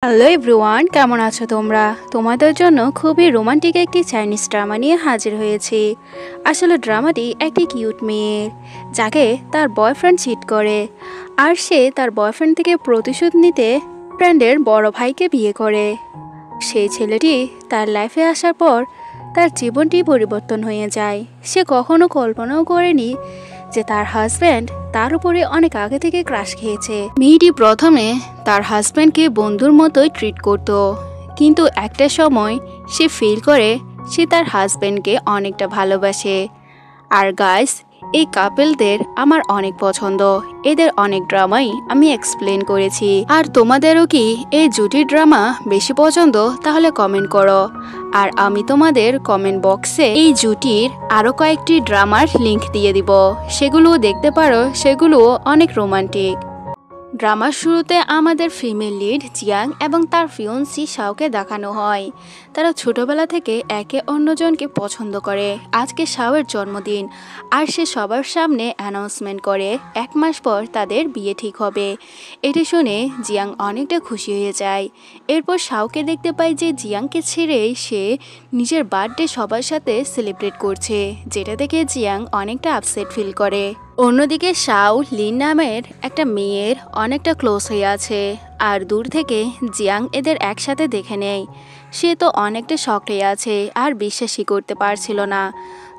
Hello everyone, কেমন আছো তোমরা? তোমাদের জন্য খুবই রোমান্টিক একটি চাইনিজ ড্রামা নিয়ে হাজির হয়েছি। আসলে ড্রামাটি একটি কিউট মেয়ের, যাকে তার বয়ফ্রেন্ড চিট করে, আর সে তার বয়ফ্রেন্ড থেকে প্রতিশোধ নিতে ফ্রেন্ডের বড় ভাইকে বিয়ে করে। সেই ছেলেটি তার লাইফে আসার পর তার জীবনটি পরিবর্তন হয়ে যায়। সে কখনো কল্পনাও করেনি যে তার হাজব্যান্ড তার উপরে অনেক আগে থেকে ক্রাশ খেয়েছে। মেয়েটি প্রথমে তার হাজব্যান্ডকে বন্ধুর মতোই ট্রিট করত, কিন্তু একটা সময় সে ফিল করে সে তার হাজব্যান্ডকে অনেকটা ভালোবাসে। আর গাইস, এই কাপেলদের আমার অনেক পছন্দ। এদের অনেক ড্রামাই আমি এক্সপ্লেন করেছি। আর তোমাদেরও কি এই জুটির ড্রামা বেশি পছন্দ? তাহলে কমেন্ট করো। আর আমি তোমাদের কমেন্ট বক্সে এই জুটির আরও কয়েকটি ড্রামার লিংক দিয়ে দিব, সেগুলোও দেখতে পারো। সেগুলোও অনেক রোমান্টিক। ড্রামার শুরুতে আমাদের ফিমেল লিড জিয়াং এবং তার ফিয়ন্সি শাওকে দেখানো হয়। তারা ছোটবেলা থেকে একে অন্যজনকে পছন্দ করে। আজকে শাওয়ের জন্মদিন, আর সে সবার সামনে অ্যানাউন্সমেন্ট করে 1 মাস পর তাদের বিয়ে ঠিক হবে। এটি শুনে জিয়াং অনেকটা খুশি হয়ে যায়। এরপর শাওকে দেখতে পাই যে জিয়াংকে ছেড়ে সে নিজের বার্থডে সবার সাথে সেলিব্রেট করছে, যেটা দেখে জিয়াং অনেকটা আপসেট ফিল করে। অন্যদিকে শাও লিন নামের একটা মেয়ের অনেকটা ক্লোজ হয়ে আছে, আর দূর থেকে জিয়াং এদের একসাথে দেখে নেয়। সে তো অনেকটা শক হয়ে আছে আর বিশ্বাসই করতে পারছিল না।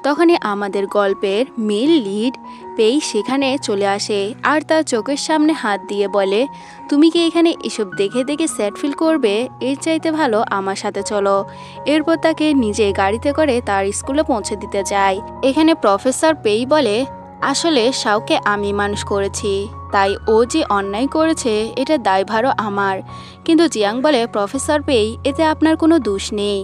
তখনই আমাদের গল্পের মেল লিড পেই সেখানে চলে আসে, আর তার চোখের সামনে হাত দিয়ে বলে, তুমি কি এখানে এসব দেখে দেখে স্যাড ফিল করবে? এর চাইতে ভালো আমার সাথে চলো। এরপর তাকে নিজে গাড়িতে করে তার স্কুলে পৌঁছে দিতে যায়। এখানে প্রফেসর পেই বলে, আসলে শাওকে আমি মানুষ করেছি, তাই ও যে অন্যায় করেছে এটা দায়ভারও আমার। কিন্তু জিয়াং বলে, প্রফেসর পেই, এতে আপনার কোনো দোষ নেই।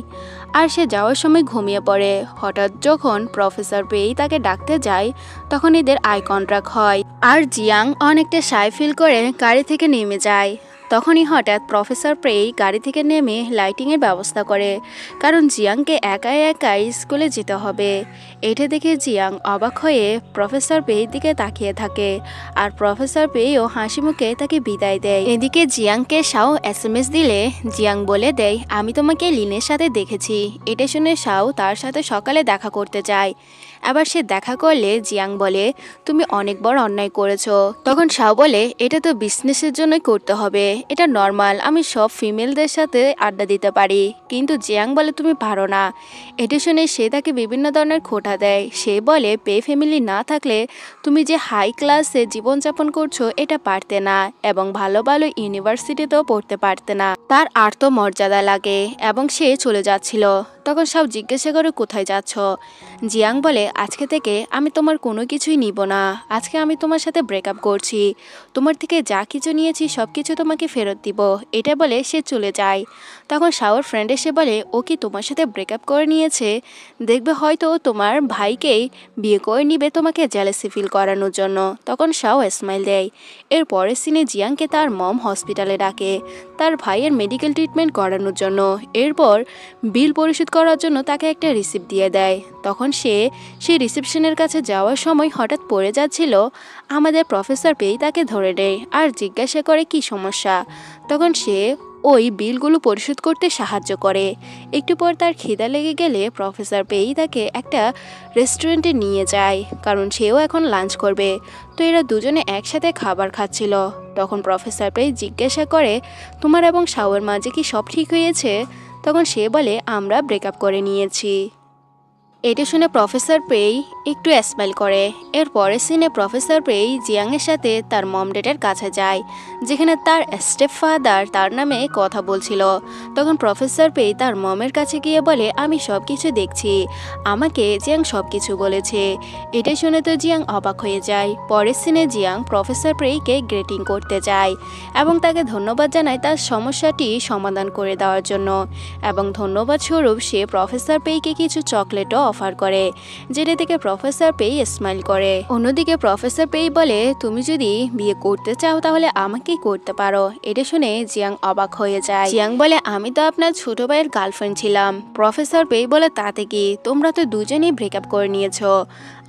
আর সে যাওয়ার সময় ঘুমিয়ে পড়ে। হঠাৎ যখন প্রফেসর পেই তাকে ডাকতে যায়, তখন এদের আই কন্ট্যাক্ট হয়, আর জিয়াং অনেকটা শাই ফিল করে গাড়ি থেকে নেমে যায়। তখনই হঠাৎ প্রফেসর পেই গাড়ি থেকে নেমে লাইটিংয়ের ব্যবস্থা করে, কারণ জিয়াংকে একাই একাই স্কুলে যেতে হবে। এটা দেখে জিয়াং অবাক হয়ে প্রফেসর পেইর দিকে তাকিয়ে থাকে, আর প্রফেসর পেইও হাসি মুখে তাকে বিদায় দেয়। এদিকে জিয়াংকে শাও SMS দিলে জিয়াং বলে দেয়, আমি তোমাকে লিনের সাথে দেখেছি। এটা শুনে শাও তার সাথে সকালে দেখা করতে যায়। আবার সে দেখা করলে জিয়াং বলে, তুমি অনেক বড় অন্যায় করেছো। তখন শাও বলে, এটা তো বিজনেসের জন্যই করতে হবে, এটা নর্মাল, আমি সব ফিমেলদের সাথে আড্ডা দিতে পারি। কিন্তু জিয়াং বলে, তুমি পারো না। এটা শুনে সে তাকে বিভিন্ন ধরনের খোঁটা দেয়। সে বলে, পে ফ্যামিলি না থাকলে তুমি যে হাই ক্লাসে জীবনযাপন করছো এটা পারতে না, এবং ভালো ভালো ইউনিভার্সিটিতেও পড়তে পারতে না। তার আত্মমর্যাদা লাগে, এবং সে চলে যাচ্ছিল। তখন সব জিজ্ঞাসা করে, কোথায় যাচ্ছ? জিয়াং বলে, আজকে থেকে আমি তোমার কোনো কিছুই নিব না। আজকে আমি তোমার সাথে ব্রেকআপ করছি। তোমার থেকে যা কিছু নিয়েছি সব কিছু তোমাকে ফেরত দিব। এটা বলে সে চলে যায়। তখন শাওর ফ্রেন্ড এসে বলে, ও কি তোমার সাথে ব্রেকআপ করে নিয়েছে? দেখবে হয়তো তোমার ভাইকেই বিয়ে করে নিবে তোমাকে জেলাসি ফিল করানোর জন্য। তখন শাও স্মাইল দেয়। এর পরের সিনে জিয়াংকে তার মম হসপিটালে ডাকে তার ভাইয়ের মেডিকেল ট্রিটমেন্ট করানোর জন্য। এরপর বিল পরিশোধ করার জন্য তাকে একটা রিসিপ্ট দিয়ে দেয়। তখন সে সেই রিসেপশনের কাছে যাওয়ার সময় হঠাৎ পড়ে যাচ্ছিল। আমাদের প্রফেসর পেই তাকে ধরে নেয় আর জিজ্ঞাসা করে কি সমস্যা। তখন সে ওই বিলগুলো পরিশোধ করতে সাহায্য করে। একটু পর তার খিদা লেগে গেলে প্রফেসর পেই তাকে একটা রেস্টুরেন্টে নিয়ে যায়, কারণ সেও এখন লাঞ্চ করবে। তো এরা দুজনে একসাথে খাবার খাচ্ছিল। তখন প্রফেসর পেই জিজ্ঞাসা করে, তোমার এবং শাওয়ের মাঝে কি সব ঠিক হয়েছে? তখন সে বলে, আমরা ব্রেকআপ করে নিয়েছি। এটা শুনে প্রফেসর পেই একটু স্মাইল করে। এর পরের সিনে প্রফেসর পেই জিয়াংয়ের সাথে তার মম ডেটের কাছে যায়, যেখানে তার স্টেপ ফাদার তার নামে কথা বলছিল। তখন প্রফেসর পেই তার মমের কাছে গিয়ে বলে, আমি সব কিছু দেখছি, আমাকে জিয়াং সব কিছু বলেছে। এটা শুনে তো জিয়াং অবাক হয়ে যায়। পরের সিনে জিয়াং প্রফেসর পেইকে গ্রেটিং করতে যায় এবং তাকে ধন্যবাদ জানায় তার সমস্যাটি সমাধান করে দেওয়ার জন্য, এবং ধন্যবাদ স্বরূপ সে প্রফেসর পেইকে কিছু চকলেটও অফার করে, যেটা থেকে প্রফেসর পেই স্মাইল করে। অন্যদিকে প্রফেসর পেই বলে, তুমি যদি বিয়ে করতে চাও তাহলে আমাকেই করতে পারো। এটা শুনে জিয়াং অবাক হয়ে যায়। জিয়াং বলে, আমি তো আপনার ছোট ভাইয়ের গার্লফ্রেন্ড ছিলাম। প্রফেসর পেই বলে, তাতে কি, তোমরা তো দুজনেই ব্রেকআপ করে নিয়েছো,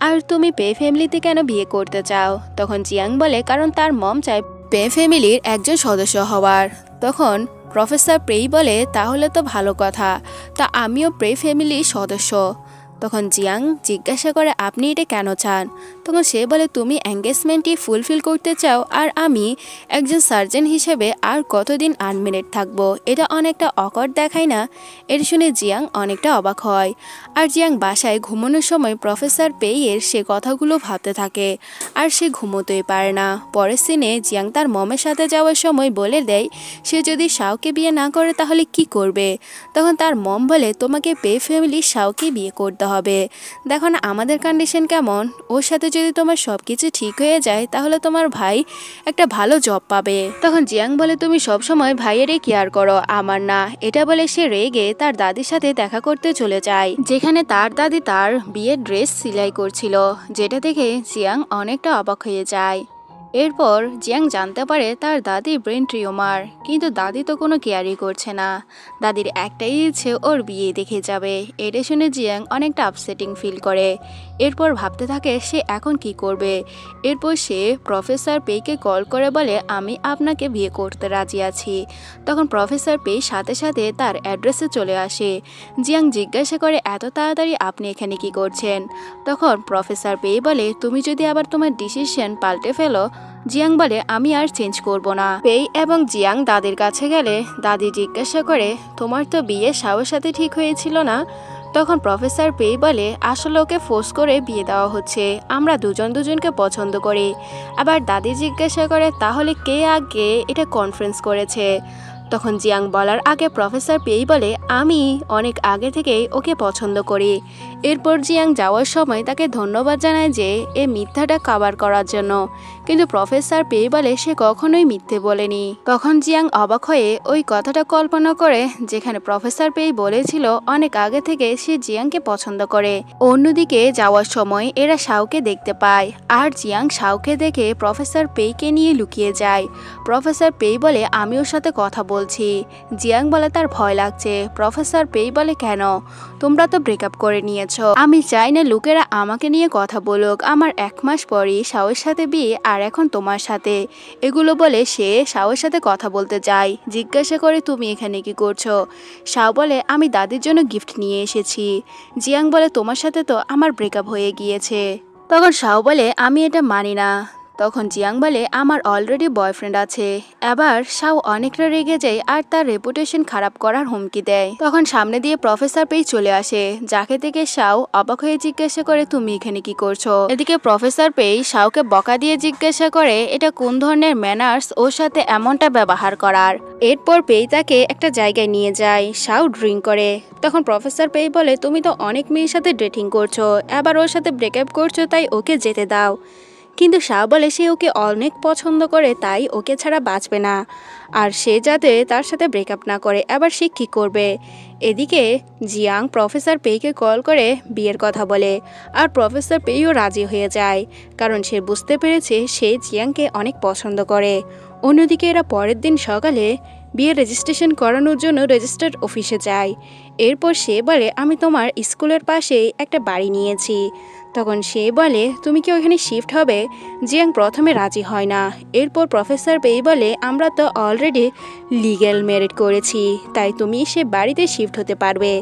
আর তুমি পে ফ্যামিলিতে কেন বিয়ে করতে চাও? তখন জিয়াং বলে, কারণ তার মম চায় পে ফ্যামিলির একজন সদস্য হওয়ার। তখন প্রফেসর প্রেই বলে, তাহলে তো ভালো কথা, তা আমিও প্রে ফ্যামিলির সদস্য। তখন জিয়াং জিজ্ঞাসা করে, আপনি এটা কেন চান? তখন সে বলে, তুমি এঙ্গেজমেন্টটি ফুলফিল করতে চাও, আর আমি একজন সার্জন হিসেবে আর কতদিন আনমেরিড থাকবো, এটা অনেকটা অকওয়ার্ড দেখায় না? এটা শুনে জিয়াং অনেকটা অবাক হয়। আর জিয়াং বাসায় ঘুমানোর সময় প্রফেসর পেইয়ের সে কথাগুলো ভাবতে থাকে, আর সে ঘুমোতেই পারে না। পরের সিনে জিয়াং তার মমের সাথে যাওয়ার সময় বলে দেয় সে যদি শাওকে বিয়ে না করে তাহলে কি করবে। তখন তার মম বলে, তোমাকে পে ফ্যামিলির শাওকে বিয়ে করতে হবে। দেখো না আমাদের কন্ডিশন কেমন, ওর সাথে যদি তোমার সব কিছু ঠিক হয়ে যায় তাহলে তোমার ভাই একটা ভালো জব পাবে। তখন জিয়াং বলে, তুমি সবসময় ভাইয়েরই কেয়ার করো, আমার না। এটা বলে সে রেগে তার দাদির সাথে দেখা করতে চলে যায়, যেখানে তার দাদি তার বিয়ের ড্রেস সেলাই করছিল, যেটা দেখে জিয়াং অনেকটা অবাক হয়ে যায়। এরপর জিয়াং জানতে পারে তার দাদি ব্রেন টিউমার, কিন্তু দাদি তো কোনো কেয়ারই করছে না। দাদির একটাই ইচ্ছে ওর বিয়ে দেখে যাবে। এটা শুনে জিয়াং অনেকটা আপসেটিং ফিল করে। এরপর ভাবতে থাকে সে এখন কি করবে। এরপর সে প্রফেসর পেইকে কল করে বলে, আমি আপনাকে বিয়ে করতে রাজি আছি। তখন প্রফেসর পেই সাথে সাথে তার অ্যাড্রেসে চলে আসে। জিয়াং জিজ্ঞাসা করে, এত তাড়াতাড়ি আপনি এখানে কি করছেন? তখন প্রফেসর পেই বলে, তুমি যদি আবার তোমার ডিসিশন পাল্টে ফেলো। জিয়াং বলে, আমি আর চেঞ্জ করব না। পেই এবং জিয়াং দাদির কাছে গেলে দাদি জিজ্ঞাসা করে, তোমার তো বিয়ে শাওর সাথে ঠিক হয়েছিল না? তখন প্রফেসর পেই বলে, আসলে ওকে ফোর্স করে বিয়ে দেওয়া হচ্ছে, আমরা দুজন দুজনকে পছন্দ করি। আবার দাদি জিজ্ঞাসা করে, তাহলে কে আগে এটা কনফারেন্স করেছে? তখন জিয়াং বলার আগে প্রফেসর পেই বলে, আমি অনেক আগে থেকেই ওকে পছন্দ করি। এরপর জিয়াং যাওয়ার সময় তাকে ধন্যবাদ জানায় যে এ মিথ্যাটা কভার করার জন্য, কিন্তু প্রফেসর পেই বলে সে কখনোই মিথ্যে বলেনি। তখন জিয়াং অবাক হয়ে ওই কথাটা কল্পনা করে যেখানে প্রফেসর পেই বলেছিল অনেক আগে থেকে সে জিয়াংকে পছন্দ করে। অন্যদিকে যাওয়ার সময় এরা শাওকে দেখতে পায়, আর জিয়াং শাওকে দেখে প্রফেসর পেইকে নিয়ে লুকিয়ে যায়। প্রফেসর পেই বলে, আমি ওর সাথে কথা বলছি। জিয়াং বলে তার ভয় লাগছে। প্রফেসর পেই বলে, কেন? তোমরা তো ব্রেকআপ করে নিয়েছো, আমি চাই না লোকেরা আমাকে নিয়ে কথা বলুক। আমার 1 মাস পরই শাওয়ের সাথে বিয়ে, আর এখন তোমার সাথে। এগুলো বলে সে শাওয়ের সাথে কথা বলতে যায়। জিজ্ঞাসা করে, তুমি এখানে কি করছো? শাও বলে, আমি দাদির জন্য গিফট নিয়ে এসেছি। জিয়াং বলে, তোমার সাথে তো আমার ব্রেকআপ হয়ে গিয়েছে। তখন শাও বলে, আমি এটা মানি না। তখন জিয়াং বলে, আমার অলরেডি বয়ফ্রেন্ড আছে। এবার শাও অনেকটা রেগে যায় আর তার রেপুটেশন খারাপ করার হুমকি দেয়। তখন সামনে দিয়ে প্রফেসর পেই চলে আসে, যাকে থেকে শাও অবাক হয়ে জিজ্ঞাসা করে, তুমি এখানে কি করছো? এদিকে প্রফেসর পেই শাওকে বকা দিয়ে জিজ্ঞাসা করে এটা কোন ধরনের ম্যানার্স ওর সাথে এমনটা ব্যবহার করার। এরপর পেই তাকে একটা জায়গায় নিয়ে যায়। শাও ড্রিঙ্ক করে। তখন প্রফেসর পেই বলে, তুমি তো অনেক মেয়ের সাথে ডেটিং করছো, এবার ওর সাথে ব্রেকআপ করছো, তাই ওকে যেতে দাও। কিন্তু শাও বলে সে ওকে অনেক পছন্দ করে, তাই ওকে ছাড়া বাঁচবে না, আর সে যাতে তার সাথে ব্রেকআপ না করে। এবার সে কী করবে? এদিকে জিয়াং প্রফেসর পেইকে কল করে বিয়ের কথা বলে, আর প্রফেসর পেইও রাজি হয়ে যায়, কারণ সে বুঝতে পেরেছে সে জিয়াংকে অনেক পছন্দ করে। অন্যদিকে এরা পরের দিন সকালে বিয়ে রেজিস্ট্রেশন করানোর জন্য রেজিস্টার্ড অফিসে যায়। এরপর সে বলে, আমি তোমার স্কুলের পাশেই একটা বাড়ি নিয়েছি। তখন সে বলে, তুমি কি ওখানে শিফট হবে? জিয়াং প্রথমে রাজি হয় না। এরপর প্রফেসর পেই বলে, আমরা তো অলরেডি লিগ্যাল ম্যারেড করেছি, তাই তুমি সে বাড়িতে শিফট হতে পারবে।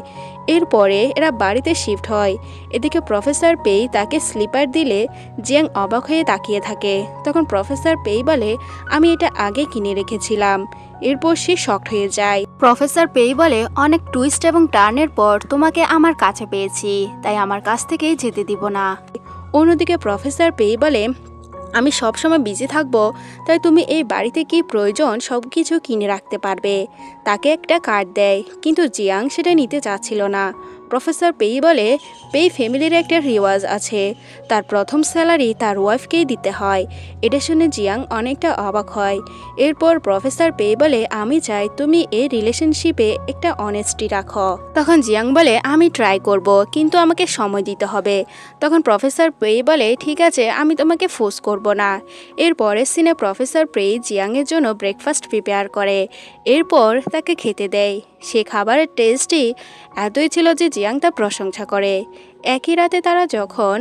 এরপরে এরা বাড়িতে শিফট হয়। এদিকে প্রফেসর পেই তাকে স্লিপার দিলে জিয়াং অবাক হয়ে তাকিয়ে থাকে। তখন প্রফেসর পেই বলে, আমি এটা আগে কিনে রেখেছিলাম। এরপর সে শকড হয়ে যায়। প্রফেসর পেই বলে, অনেক টুইস্ট এবং টার্নের পর তোমাকে আমার কাছে পেয়েছি, তাই আমার কাছ থেকেই যেতে দিব না। অন্যদিকে প্রফেসর পেই বলে, আমি সবসময় বিজি থাকবো, তাই তুমি এই বাড়িতে কি প্রয়োজন সব কিছু কিনে রাখতে পারবে। তাকে একটা কার্ড দেয়, কিন্তু জিয়াং সেটা নিতে চাচ্ছিল না। প্রফেসর পেই বলে, পেই ফ্যামিলির একটা রিওয়াজ আছে, তার প্রথম স্যালারি তার ওয়াইফকেই দিতে হয়। এটা শুনে জিয়াং অনেকটা অবাক হয়। এরপর প্রফেসর পেই বলে, আমি চাই তুমি এই রিলেশনশিপে একটা অনেস্টি রাখো। তখন জিয়াং বলে, আমি ট্রাই করব, কিন্তু আমাকে সময় দিতে হবে। তখন প্রফেসর পেই বলে, ঠিক আছে, আমি তোমাকে ফোর্স করব না। এরপরের সিনে প্রফেসর পেই জিয়াংয়ের জন্য ব্রেকফাস্ট প্রিপেয়ার করে। এরপর তাকে খেতে দেয়। সে খাবারের টেস্টই এতই ছিল যে জিয়াং তার প্রশংসা করে। একই রাতে তারা যখন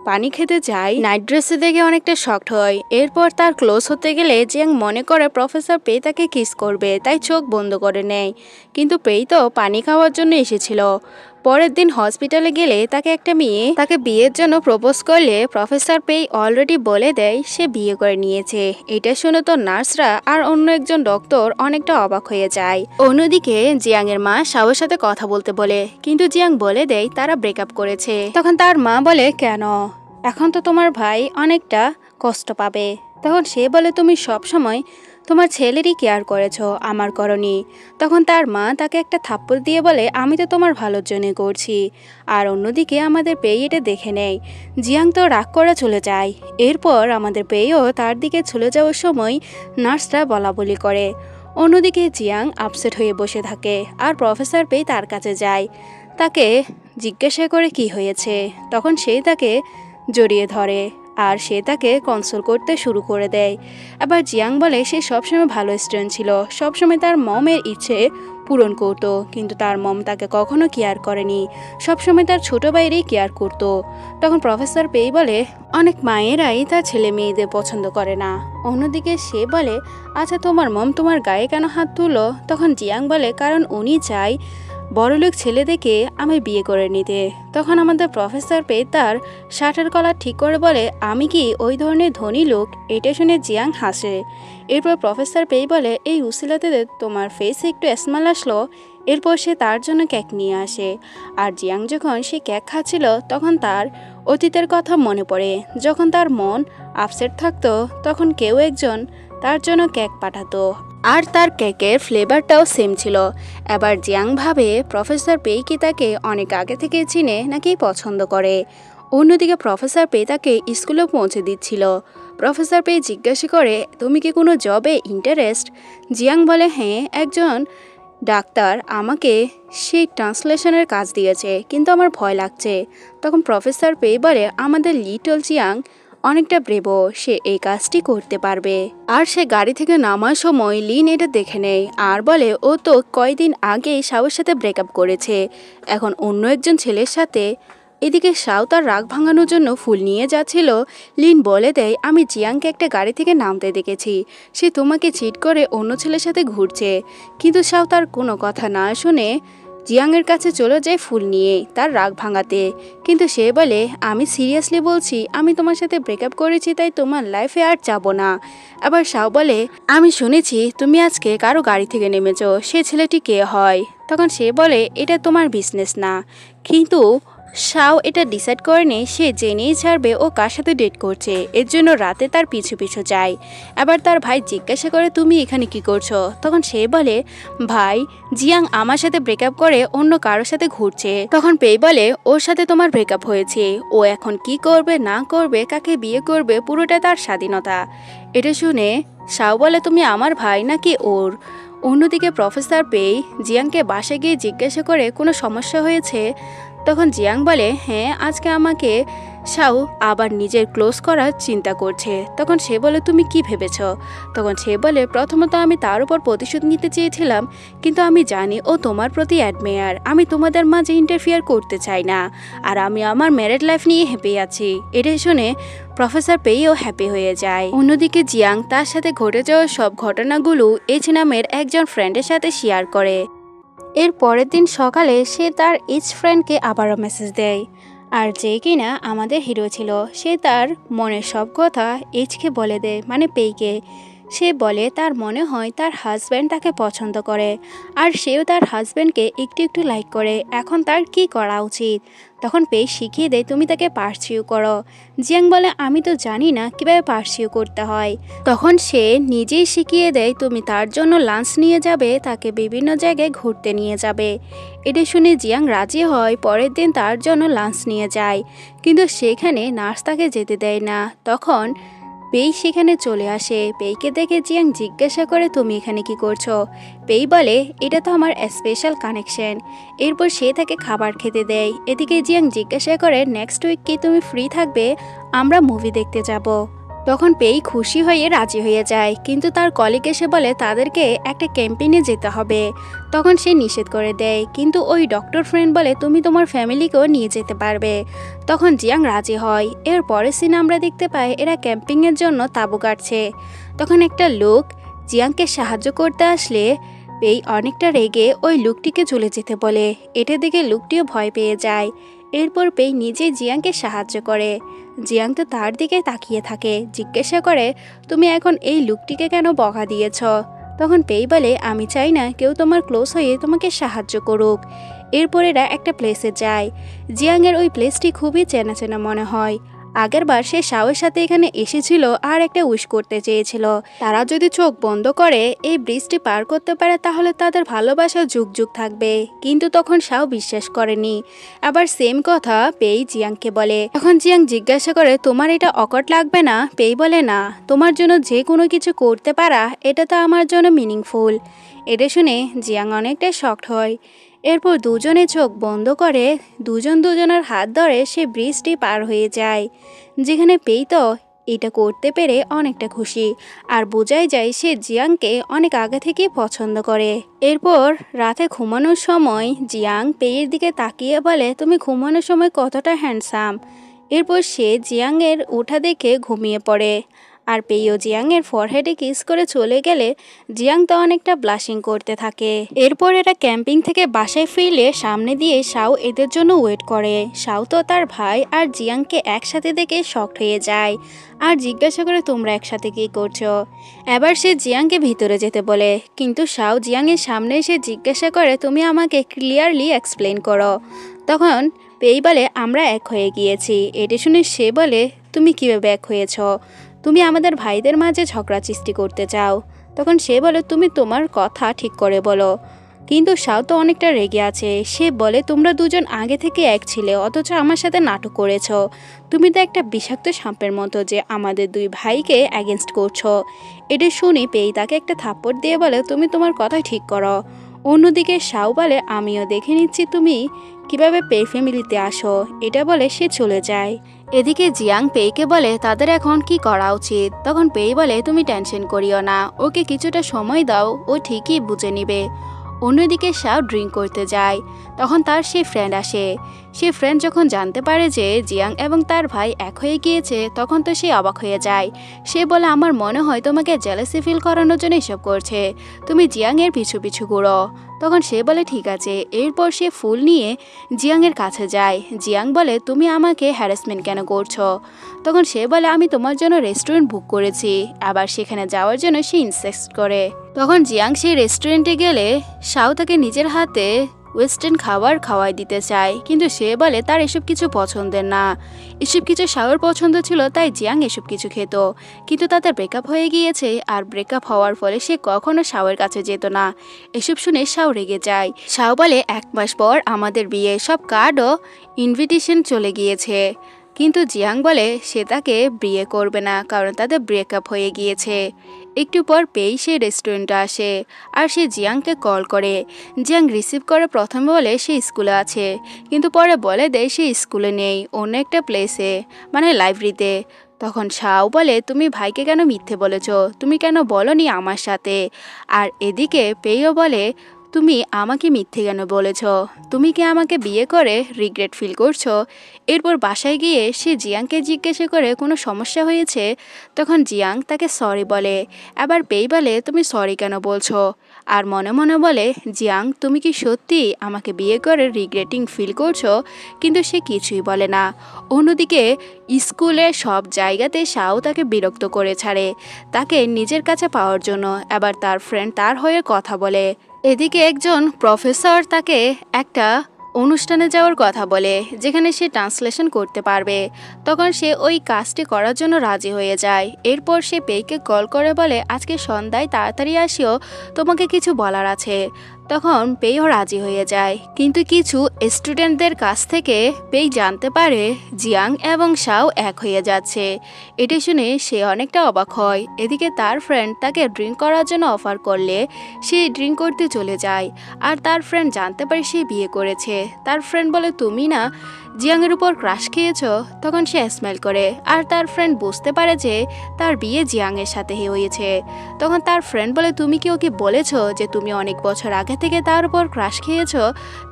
পানি খেতে যায় নাইট ড্রেসে দেখে অনেকটা শকড হয়। এরপর তার ক্লোজ হতে গেলে জিয়াং মনে করে প্রফেসর পেই তাকে কিস করবে, তাই চোখ বন্ধ করে নেয়। কিন্তু পেই তো পানি খাওয়ার জন্য এসেছিল। পরের দিন হসপিটালে গেলে তাকে একটা মেয়ে তাকে বিয়ের জন্য প্রপোজ করলে প্রফেসর পেই অলরেডি বলে দেয় সে বিয়ে করে নিয়েছে। এটা শুনে তো নার্সরা আর অন্য একজন ডক্টর অনেকটা অবাক হয়ে যায়। অন্যদিকে জিয়াংয়ের মা শাওর সাথে কথা বলতে বলে, কিন্তু জিয়াং বলে দেয় তারা ব্রেকআপ করেছে। তখন তার মা বলে, কেন? এখন তো তোমার ভাই অনেকটা কষ্ট পাবে। তখন সে বলে, তুমি সব সময় তোমার ছেলেরই কেয়ার করেছো, আমার করনি। তখন তার মা তাকে একটা থাপ্পড় দিয়ে বলে, আমি তো তোমার ভালোর জন্য করছি। আর অন্যদিকে আমাদের পেই এটা দেখে নেয়। জিয়াং তো রাগ করে চলে যায়। এরপর আমাদের পেইও তার দিকে চলে যাওয়ার সময় নার্সরা বলাবলি করে। অন্যদিকে জিয়াং আপসেট হয়ে বসে থাকে আর প্রফেসর পেই তার কাছে যায়, তাকে জিজ্ঞাসা করে কি হয়েছে। তখন সে তাকে জড়িয়ে ধরে আর সে তাকে কনসোল করতে শুরু করে দেয়। আবার জিয়াং বলে সে সবসময় ভালো স্টুডেন্ট ছিল, সবসময় তার মমের ইচ্ছে পূরণ করতো, কিন্তু তার মম তাকে কখনো কেয়ার করেনি, সবসময় তার ছোট ভাইয়েরই কেয়ার করতো। তখন প্রফেসর পেই বলে, অনেক মায়েরাই তার ছেলে মেয়েদের পছন্দ করে না। অন্যদিকে সে বলে, আচ্ছা তোমার মম তোমার গায়ে কেন হাত তুললো? তখন জিয়াং বলে, কারণ উনি চায় বড়লোক ছেলে দেখে আমি বিয়ে করে নিতে। তখন আমাদের প্রফেসর পেই তার শার্টের কলার ঠিক করে বলে, আমি কি ওই ধরনের ধনী লোক? এটা শুনে জিয়াং হাসে। এরপর প্রফেসর পেই বলে, এই উসিলাতে তোমার ফেসে একটু স্মেল আসলো। এরপর সে তার জন্য কেক নিয়ে আসে। আর জিয়াং যখন সে কেক খাচ্ছিল তখন তার অতীতের কথা মনে পড়ে। যখন তার মন আপসেট থাকতো তখন কেউ একজন তার জন্য কেক পাঠাতো আর তার কেকের ফ্লেভারটাও সেম ছিল। এবার জিয়াং ভাবে প্রফেসর পেই কি তাকে অনেক আগে থেকে চিনে নাকি পছন্দ করে। অন্যদিকে প্রফেসর পেই তাকে স্কুলে পৌঁছে দিচ্ছিল। প্রফেসর পেই জিজ্ঞাসা করে, তুমি কি কোনো জবে ইন্টারেস্ট? জিয়াং বলে, হ্যাঁ, একজন ডাক্তার আমাকে সেই ট্রান্সলেশনের কাজ দিয়েছে, কিন্তু আমার ভয় লাগছে। তখন প্রফেসর পেই বলে, আমাদের লিটল জিয়াং অনেকটা ব্রেভো, সে এই কাজটি করতে পারবে। আর সে গাড়ি থেকে নামার সময় লিন এটা দেখে নেয় আর বলে, ও তো কয়েকদিন আগেই শাওর সাথে ব্রেকআপ করেছে, এখন অন্য একজন ছেলের সাথে। এদিকে শাও তার রাগ ভাঙানোর জন্য ফুল নিয়ে যাচ্ছিল। লিন বলে দেয়, আমি জিয়াংকে একটা গাড়ি থেকে নামতে দেখেছি, সে তোমাকে চিট করে অন্য ছেলের সাথে ঘুরছে। কিন্তু শাও তার কোনো কথা না শুনে জিয়াংয়ের কাছে চলে যায় ফুল নিয়ে তার রাগ ভাঙাতে। কিন্তু সে বলে, আমি সিরিয়াসলি বলছি, আমি তোমার সাথে ব্রেকআপ করেছি, তাই তোমার লাইফে আর যাবো না। আবার শাও বলে, আমি শুনেছি তুমি আজকে কারো গাড়ি থেকে নেমেছো, সে ছেলেটি কে হয়? তখন সে বলে, এটা তোমার বিজনেস না। কিন্তু শাও এটা ডিসাইড করেনি, সে জেনেই ছাড়বে ও কার সাথে ডেট করছে, এর জন্য রাতে তার পিছু পিছু যায়। আবার তার ভাই জিজ্ঞাসা করে, তুমি এখানে কি করছো? তখন সে বলে, ভাই, জিয়াং আমার সাথে ব্রেকআপ করে অন্য কারোর সাথে ঘুরছে। তখন পেই বলে, ওর সাথে তোমার ব্রেকআপ হয়েছে, ও এখন কি করবে না করবে, কাকে বিয়ে করবে, পুরোটা তার স্বাধীনতা। এটা শুনে শাও বলে, তুমি আমার ভাই নাকি ওর? অন্যদিকে প্রফেসর পেই জিয়াংকে বাসে গিয়ে জিজ্ঞাসা করে, কোনো সমস্যা হয়েছে? তখন জিয়াং বলে, হ্যাঁ, আজকে আমাকে শাও আবার নিজের ক্লোজ করার চিন্তা করছে। তখন সে বলে, তুমি কি ভেবেছ? তখন সে বলে, প্রথমত আমি তার উপর প্রতিশোধ নিতে চেয়েছিলাম, কিন্তু আমি জানি ও তোমার প্রতি অ্যাডমেয়ার, আমি তোমাদের মাঝে ইন্টারফিয়ার করতে চাই না, আর আমি আমার ম্যারিড লাইফ নিয়ে হ্যাপি আছি। এটা শুনে প্রফেসর পেইও হ্যাপি হয়ে যায়। অন্যদিকে জিয়াং তার সাথে ঘটে যাওয়া সব ঘটনাগুলো এইচ নামের একজন ফ্রেন্ডের সাথে শেয়ার করে। এর পরের দিন সকালে সে তার এইচ ফ্রেন্ডকে আবারও মেসেজ দেয়, আর যে কিনা আমাদের হিরো ছিল, সে তার মনের সব কথা এইচকে বলে দেয়, মানে পেইকে। সে বলে তার মনে হয় তার হাজব্যান্ড তাকে পছন্দ করে, আর সেও তার হাজব্যান্ডকে একটু একটু লাইক করে, এখন তার কি করা উচিত। তখন পেই শিখিয়ে দেয়, তুমি তাকে পার্সিউ করো। জিয়াং বলে, আমি তো জানি না কীভাবে পার্সিউ করতে হয়। তখন সে নিজেই শিখিয়ে দেয়, তুমি তার জন্য লাঞ্চ নিয়ে যাবে, তাকে বিভিন্ন জায়গায় ঘুরতে নিয়ে যাবে। এটা শুনে জিয়াং রাজি হয়, পরের দিন তার জন্য লাঞ্চ নিয়ে যায়, কিন্তু সেখানে নার্স তাকে যেতে দেয় না। তখন পেই সেখানে চলে আসে। পেইকে দেখে জিয়াং জিজ্ঞাসা করে, তুমি এখানে কি করছো? পেই বলে, এটা তো আমার স্পেশাল কানেকশন। এরপর সে তাকে খাবার খেতে দেয়। এদিকে জিয়াং জিজ্ঞাসা করে, নেক্সট উইক কি তুমি ফ্রি থাকবে? আমরা মুভি দেখতে যাব। তখন পেই খুশি হয়ে রাজি হয়ে যায়, কিন্তু তার কলিগ এসে বলে তাদেরকে একটা ক্যাম্পেইনে যেতে হবে। তখন সে নিষেধ করে দেয়, কিন্তু ওই ডক্টর ফ্রেন্ড বলে তুমি তোমার ফ্যামিলিকেও নিয়ে যেতে পারবে। তখন জিয়াং রাজি হয়। এর পরের সিনে আমরা দেখতে পাই এরা ক্যাম্পিংয়ের জন্য তাঁবু কাটছে। তখন একটা লোক জিয়াংকে সাহায্য করতে আসলে পেই অনেকটা রেগে ওই লোকটিকে চলে যেতে বলে। এটা দেখে লোকটিও ভয় পেয়ে যায়। এরপর পেই নিজে জিয়াংকে সাহায্য করে। জিয়াং তো তার দিকে তাকিয়ে থাকে, জিজ্ঞাসা করে তুমি এখন এই লোকটিকে কেন বকা দিয়েছ? তখন পেই বলে আমি চাই না কেউ তোমার ক্লোজ হয়ে তোমাকে সাহায্য করুক। এরপর এরা একটা প্লেসে যায়। জিয়াংয়ের ওই প্লেসটি খুবই চেনা চেনা মনে হয়। আগের বার সে শাওয়ের সাথে এখানে এসেছিল আর একটা উইশ করতে চেয়েছিল তারা যদি চোখ বন্ধ করে এই ব্রিজটি পার করতে পারে তাহলে তাদের ভালোবাসা যুগ যুগ থাকবে। কিন্তু তখন শাও বিশ্বাস করেনি। আবার সেম কথা পেই জিয়াংকে বলে। তখন জিয়াং জিজ্ঞাসা করে তোমার এটা অকট লাগবে না? পেই বলে না, তোমার জন্য যে কোনো কিছু করতে পারা এটা তো আমার জন্য মিনিংফুল। এটা শুনে জিয়াং অনেকটা শকড হয়। এরপর দুজনে চোখ বন্ধ করে দুজন দুজনের হাত ধরে সে ব্রিজটি পার হয়ে যায়, যেখানে পেই তো এটা করতে পেরে অনেকটা খুশি। আর বোঝাই যায় সে জিয়াংকে অনেক আগে থেকে পছন্দ করে। এরপর রাতে ঘুমানোর সময় জিয়াং পেইয়ের দিকে তাকিয়ে বলে তুমি ঘুমানোর সময় কতটা হ্যান্ডসাম। এরপর সে জিয়াংয়ের ওঠা দেখে ঘুমিয়ে পড়ে। আর পেইও জিয়াংয়ের ফরহেডে কিস করে চলে গেলে জিয়াং তো অনেকটা ব্লাশিং করতে থাকে। এরপর এরা ক্যাম্পিং থেকে বাসায় ফিরলে সামনে দিয়ে শাও এদের জন্য ওয়েট করে। শাও তো তার ভাই আর জিয়াংকে একসাথে দেখে শকড হয়ে যায় আর জিজ্ঞাসা করে তোমরা একসাথে কী করছো। এবার সে জিয়াংকে ভিতরে যেতে বলে, কিন্তু শাও জিয়াংয়ের সামনে এসে জিজ্ঞাসা করে তুমি আমাকে ক্লিয়ারলি এক্সপ্লেন করো। তখন পেই বলে আমরা এক হয়ে গিয়েছি। এটা শুনে সে বলে তুমি কীভাবে এক হয়েছ? তুমি আমাদের ভাইদের মাঝে ঝগড়া সৃষ্টি করতে চাও। তখন সে বলে তুমি তোমার কথা ঠিক করে বলো। কিন্তু শাও তো অনেকটা রেগে আছে। সে বলে তোমরা দুজন আগে থেকে এক ছিলে, অথচ আমার সাথে নাটক করেছ। তুমি তো একটা বিষাক্ত সাপের মতো যে আমাদের দুই ভাইকে অ্যাগেনস্ট করছো। এটা শুনে পেই তাকে একটা থাপ্পড় দিয়ে বলে তুমি তোমার কথা ঠিক করো। অন্যদিকে শাও বলে আমিও দেখে নিচ্ছি তুমি কিভাবে পেই ফ্যামিলিতে আসো। এটা বলে সে চলে যায়। এদিকে জিয়াং পেইকে বলে তাদের এখন কি করা উচিত। তখন পেই বলে তুমি টেনশন করিও না, ওকে কিছুটা সময় দাও, ও ঠিকই বুঝে নিবে। অন্যদিকে শাও ড্রিঙ্ক করতে যায়। তখন তার সেই ফ্রেন্ড আসে। সে ফ্রেন্ড যখন জানতে পারে যে জিয়াং এবং তার ভাই এক হয়ে গিয়েছে তখন তো সে অবাক হয়ে যায়। সে বলে আমার মনে হয় তোমাকে জেলাসি ফিল করানোর জন্য এসব করছে, তুমি জিয়াংয়ের পিছু পিছু ঘুরো। তখন সে বলে ঠিক আছে। এরপর সে ফুল নিয়ে জিয়াংয়ের কাছে যায়। জিয়াং বলে তুমি আমাকে হ্যারাসমেন্ট কেন করছো? তখন সে বলে আমি তোমার জন্য রেস্টুরেন্ট বুক করেছি। আবার সেখানে যাওয়ার জন্য সে ইনসিস্ট করে। তখন জিয়াং সেই রেস্টুরেন্টে গেলে শাও তাকে নিজের হাতে ওয়েস্টার্ন খাবার খাওয়াই দিতে চায়, কিন্তু সে বলে তার এসব কিছু পছন্দের না। এসব কিছু শাওর পছন্দ ছিল, তাই জিয়াং এসব কিছু খেত। কিন্তু তাদের ব্রেকআপ হয়ে গিয়েছে আর ব্রেকআপ হওয়ার ফলে সে কখনো শাওয়ের কাছে যেত না। এসব শুনে শাও রেগে যায়। শাও বলে 1 মাস পর আমাদের বিয়ে, সব কার্ড ও ইনভিটেশন চলে গিয়েছে। কিন্তু জিয়াং বলে সে তাকে বিয়ে করবে না, কারণ তাদের ব্রেকআপ হয়ে গিয়েছে। একটু পর পেই সে রেস্টুরেন্টে আসে আর সে জিয়াংকে কল করে। জিয়াং রিসিভ করে প্রথমে বলে সে স্কুলে আছে, কিন্তু পরে বলে দেয় সে স্কুলে নেই, অন্য একটা প্লেসে, মানে লাইব্রেরিতে। তখন শাও বলে তুমি ভাইকে কেন মিথ্যে বলেছ, তুমি কেন বলনি আমার সাথে? আর এদিকে পেইও বলে তুমি আমাকে মিথ্যে কেন বলেছ, তুমি কি আমাকে বিয়ে করে রিগ্রেট ফিল করছো? এরপর বাসায় গিয়ে সে জিয়াংকে জিজ্ঞাসা করে কোনো সমস্যা হয়েছে। তখন জিয়াং তাকে সরি বলে। আবার পেই বলে তুমি সরি কেন বলছো? আর মনে মনে বলে জিয়াং তুমি কি সত্যি আমাকে বিয়ে করে রিগ্রেটিং ফিল করছো? কিন্তু সে কিছুই বলে না। অন্যদিকে স্কুলে সব জায়গাতে শাও তাকে বিরক্ত করে ছাড়ে তাকে নিজের কাছে পাওয়ার জন্য। আবার তার ফ্রেন্ড তার হয়ে কথা বলে। এদিকে একজন প্রফেসর তাকে একটা অনুষ্ঠানে যাওয়ার কথা বলে যেখানে সে ট্রান্সলেশন করতে পারবে। তখন সে ওই কাজটি করার জন্য রাজি হয়ে যায়। এরপর সে পেইকে কল করে বলে আজকে সন্ধ্যায় তাড়াতাড়ি আসিও, তোমাকে কিছু বলার আছে। তখন পেইও রাজি হয়ে যায়। কিন্তু কিছু স্টুডেন্টদের কাছ থেকে পেই জানতে পারে জিয়াং এবং শাও এক হয়ে যাচ্ছে। এটি শুনে সে অনেকটা অবাক হয়। এদিকে তার ফ্রেন্ড তাকে ড্রিঙ্ক করার জন্য অফার করলে সে ড্রিঙ্ক করতে চলে যায়। আর তার ফ্রেন্ড জানতে পারে সে বিয়ে করেছে। তার ফ্রেন্ড বলে তুমি না জিয়াংয়ের উপর ক্রাশ খেয়েছো? তখন সে স্মাইল করে আর তার ফ্রেন্ড বুঝতে পারে যে তার বিয়ে জিয়াংয়ের সাথে হয়েছে। তখন তার ফ্রেন্ড বলে তুমি কি ওকে বলেছো যে তুমি অনেক বছর আগে থেকে তার উপর ক্রাশ খেয়েছো?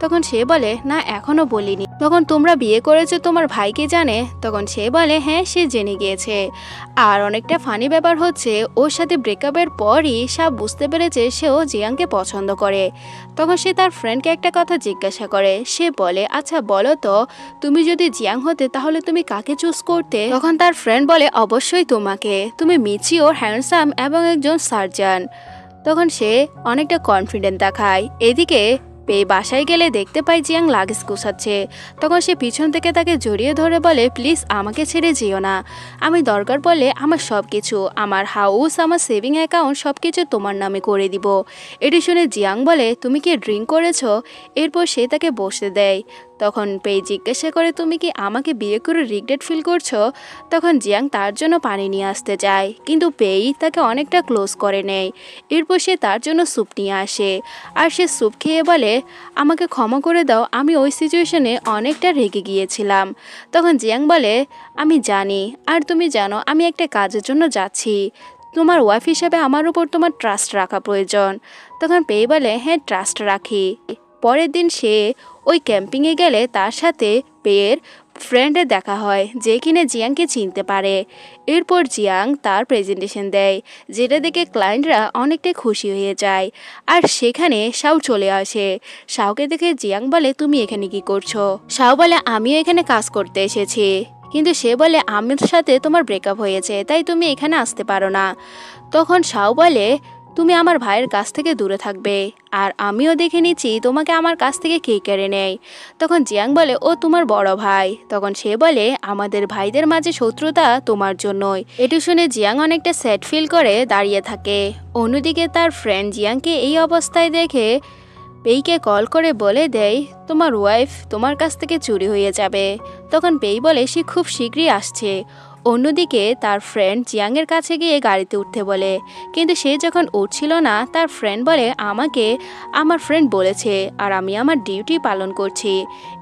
তখন সে বলে না, এখনো বলিনি। তখন তোমরা বিয়ে করেছো তোমার ভাইকে জানে? তখন সে বলে হ্যাঁ, সে জেনে গিয়েছে। আর অনেকটা ফানি ব্যাপার হচ্ছে ওর সাথে ব্রেকআপের পরই সাব বুঝতে পেরেছে সেও জিয়াংকে পছন্দ করে। তখন সে তার ফ্রেন্ডকে একটা কথা জিজ্ঞাসা করে। সে বলে আচ্ছা বলো তো, তুমি যদি জিয়াং হতে তাহলে তুমি কাকে চুজ করতে? তখন তার ফ্রেন্ড বলে অবশ্যই তোমাকে, তুমি মিচিওর, হ্যান্ডসাম এবং একজন সার্জন। তখন সে অনেকটা কনফিডেন্ট দেখায়। এদিকে পেয়ে বাসায় গেলে দেখতে পায় জিয়াং লাগেজ গুছাচ্ছে। তখন সে পিছন থেকে তাকে জড়িয়ে ধরে বলে প্লিজ আমাকে ছেড়ে যেও না, আমি দরকার পড়লে আমার সব কিছু, আমার হাউস, আমার সেভিং অ্যাকাউন্ট সব কিছু তোমার নামে করে দিব। এটি শুনে জিয়াং বলে তুমি কি ড্রিঙ্ক করেছো? এরপর সে তাকে বসতে দেয়। তখন পেই জিজ্ঞাসা করে তুমি কি আমাকে বিয়ে করে রিগ্রেট ফিল করছো? তখন জিয়াং তার জন্য পানি নিয়ে আসতে যায়, কিন্তু পেই তাকে অনেকটা ক্লোজ করে নেয়। এরপর সে তার জন্য স্যুপ নিয়ে আসে আর সে স্যুপ খেয়ে বলে আমাকে ক্ষমা করে দাও, আমি ওই সিচুয়েশনে অনেকটা রেগে গিয়েছিলাম। তখন জিয়াং বলে আমি জানি, আর তুমি জানো আমি একটা কাজের জন্য যাচ্ছি, তোমার ওয়াইফ হিসেবে আমার উপর তোমার ট্রাস্ট রাখা প্রয়োজন। তখন পেই বলে হ্যাঁ, ট্রাস্ট রাখি। পরের দিন সে ওই ক্যাম্পিংয়ে গেলে তার সাথে পেয়ের ফ্রেন্ডের দেখা হয় যে কিনা জিয়াংকে চিনতে পারে। এরপর জিয়াং তার প্রেজেন্টেশন দেয়, যেটা দেখে ক্লায়েন্টরা অনেকটাই খুশি হয়ে যায়। আর সেখানে শাও চলে আসে। শাওকে দেখে জিয়াং বলে তুমি এখানে কি করছো? শাও বলে আমিও এখানে কাজ করতে এসেছি। কিন্তু সে বলে আমার সাথে তোমার ব্রেকআপ হয়েছে, তাই তুমি এখানে আসতে পারো না। তখন শাও বলে তুমি আমার ভাইয়ের কাছ থেকে দূরে থাকবে, আর আমিও দেখে নিচ্ছি তোমাকে আমার কাছ থেকে কে কেড়ে নেয়। তখন জিয়াং বলে ও তোমার বড় ভাই। তখন সে বলে আমাদের ভাইদের মাঝে শত্রুতা তোমার জন্যই। এটি শুনে জিয়াং অনেকটা স্যাড ফিল করে দাঁড়িয়ে থাকে। অন্যদিকে তার ফ্রেন্ড জিয়াংকে এই অবস্থায় দেখে পেইকে কল করে বলে দেয় তোমার ওয়াইফ তোমার কাছ থেকে চুরি হয়ে যাবে। তখন পেই বলে সে খুব শীঘ্রই আসছে। অন্যদিকে তার ফ্রেন্ড জিয়াংয়ের কাছে গিয়ে গাড়িতে উঠতে বলে, কিন্তু সে যখন উঠছিল না তার ফ্রেন্ড বলে আমাকে আমার ফ্রেন্ড বলেছে আর আমি আমার ডিউটি পালন করছি।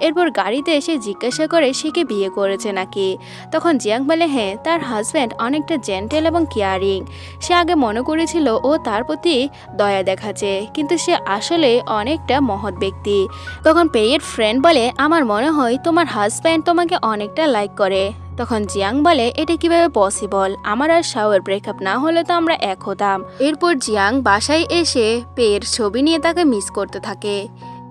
এরপর গাড়িতে এসে জিজ্ঞাসা করে সে কি বিয়ে করেছে নাকি। তখন জিয়াং বলে হ্যাঁ, তার হাজব্যান্ড অনেকটা জেন্টেল এবং কেয়ারিং। সে আগে মনে করেছিল ও তার প্রতি দয়া দেখাচ্ছে, কিন্তু সে আসলে অনেকটা মহৎ ব্যক্তি। তখন পেয়ের ফ্রেন্ড বলে আমার মনে হয় তোমার হাজব্যান্ড তোমাকে অনেকটা লাইক করে। তখন জিয়াং বলে এটা কিভাবে পসিবল, আমার আর শাওয়ের ব্রেকআপ না হলে তো আমরা এক হতাম। এরপর জিয়াং বাসায় এসে পেয়ের ছবি নিয়ে তাকে মিস করতে থাকে।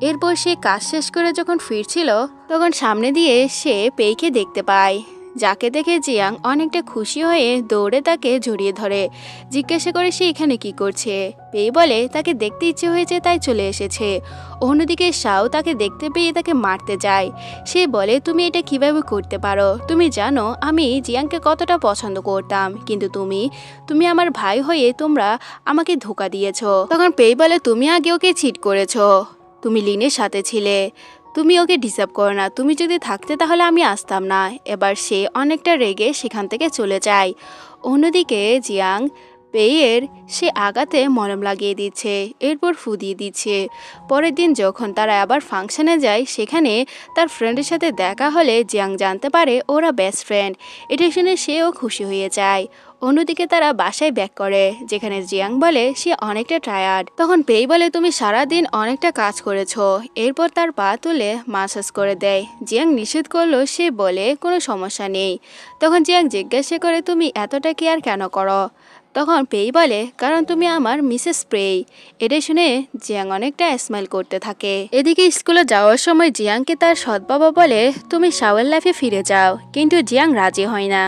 এরপর সে কাজ শেষ করে যখন ফিরছিল তখন সামনে দিয়ে সে পেইকে দেখতে পায়, যাকে দেখে জিয়াং অনেকটা খুশি হয়ে দৌড়ে তাকে জড়িয়ে ধরে। জিজ্ঞাসা করে সে এখানে কি করছে। পেই বলে তাকে দেখতে ইচ্ছে হয়েছে তাই চলে এসেছে। অন্যদিকে শাও তাকে দেখতে পেয়ে তাকে মারতে যায়। সে বলে তুমি এটা কিভাবে করতে পারো? তুমি জানো আমি জিয়াংকে কতটা পছন্দ করতাম, কিন্তু তুমি আমার ভাই হয়ে তোমরা আমাকে ধোঁকা দিয়েছো। তখন পেই বলে তুমি আগে ওকে চিট করেছো, তুমি লিনের সাথে ছিলে, তুমি ওকে ডিসার্ভ করো না, তুমি যদি থাকতে তাহলে আমি আসতাম না। এবার সে অনেকটা রেগে সেখান থেকে চলে যায়। অন্যদিকে জিয়াং পেয়ের সে আগাতে মলম লাগিয়ে দিচ্ছে, এরপর ফু দিয়ে দিচ্ছে। পরের দিন যখন তারা আবার ফাংশনে যায় সেখানে তার ফ্রেন্ডের সাথে দেখা হলে জিয়াং জানতে পারে ওরা বেস্ট ফ্রেন্ড। এটা শুনে সেও খুশি হয়ে যায়। অন্যদিকে তারা বাসায় ব্যাক করে, যেখানে জিয়াং বলে সে অনেকটা টায়ার্ড। তখন পেই বলে তুমি সারাদিন অনেকটা কাজ করেছো। এরপর তার পা তুলে মাসাজ করে দেয়। জিয়াং নিষেধ করলো, সে বলে কোনো সমস্যা নেই। তখন জিয়াং জিজ্ঞাসা করে তুমি এতটা কেয়ার কেন করো? তখন পেই বলে কারণ তুমি আমার মিসেস প্রেই। এটা শুনে জিয়াং অনেকটা স্মাইল করতে থাকে। এদিকে স্কুলে যাওয়ার সময় জিয়াংকে তার সৎ বাবা বলে তুমি শাওয়ের লাইফে ফিরে যাও, কিন্তু জিয়াং রাজি হয় না।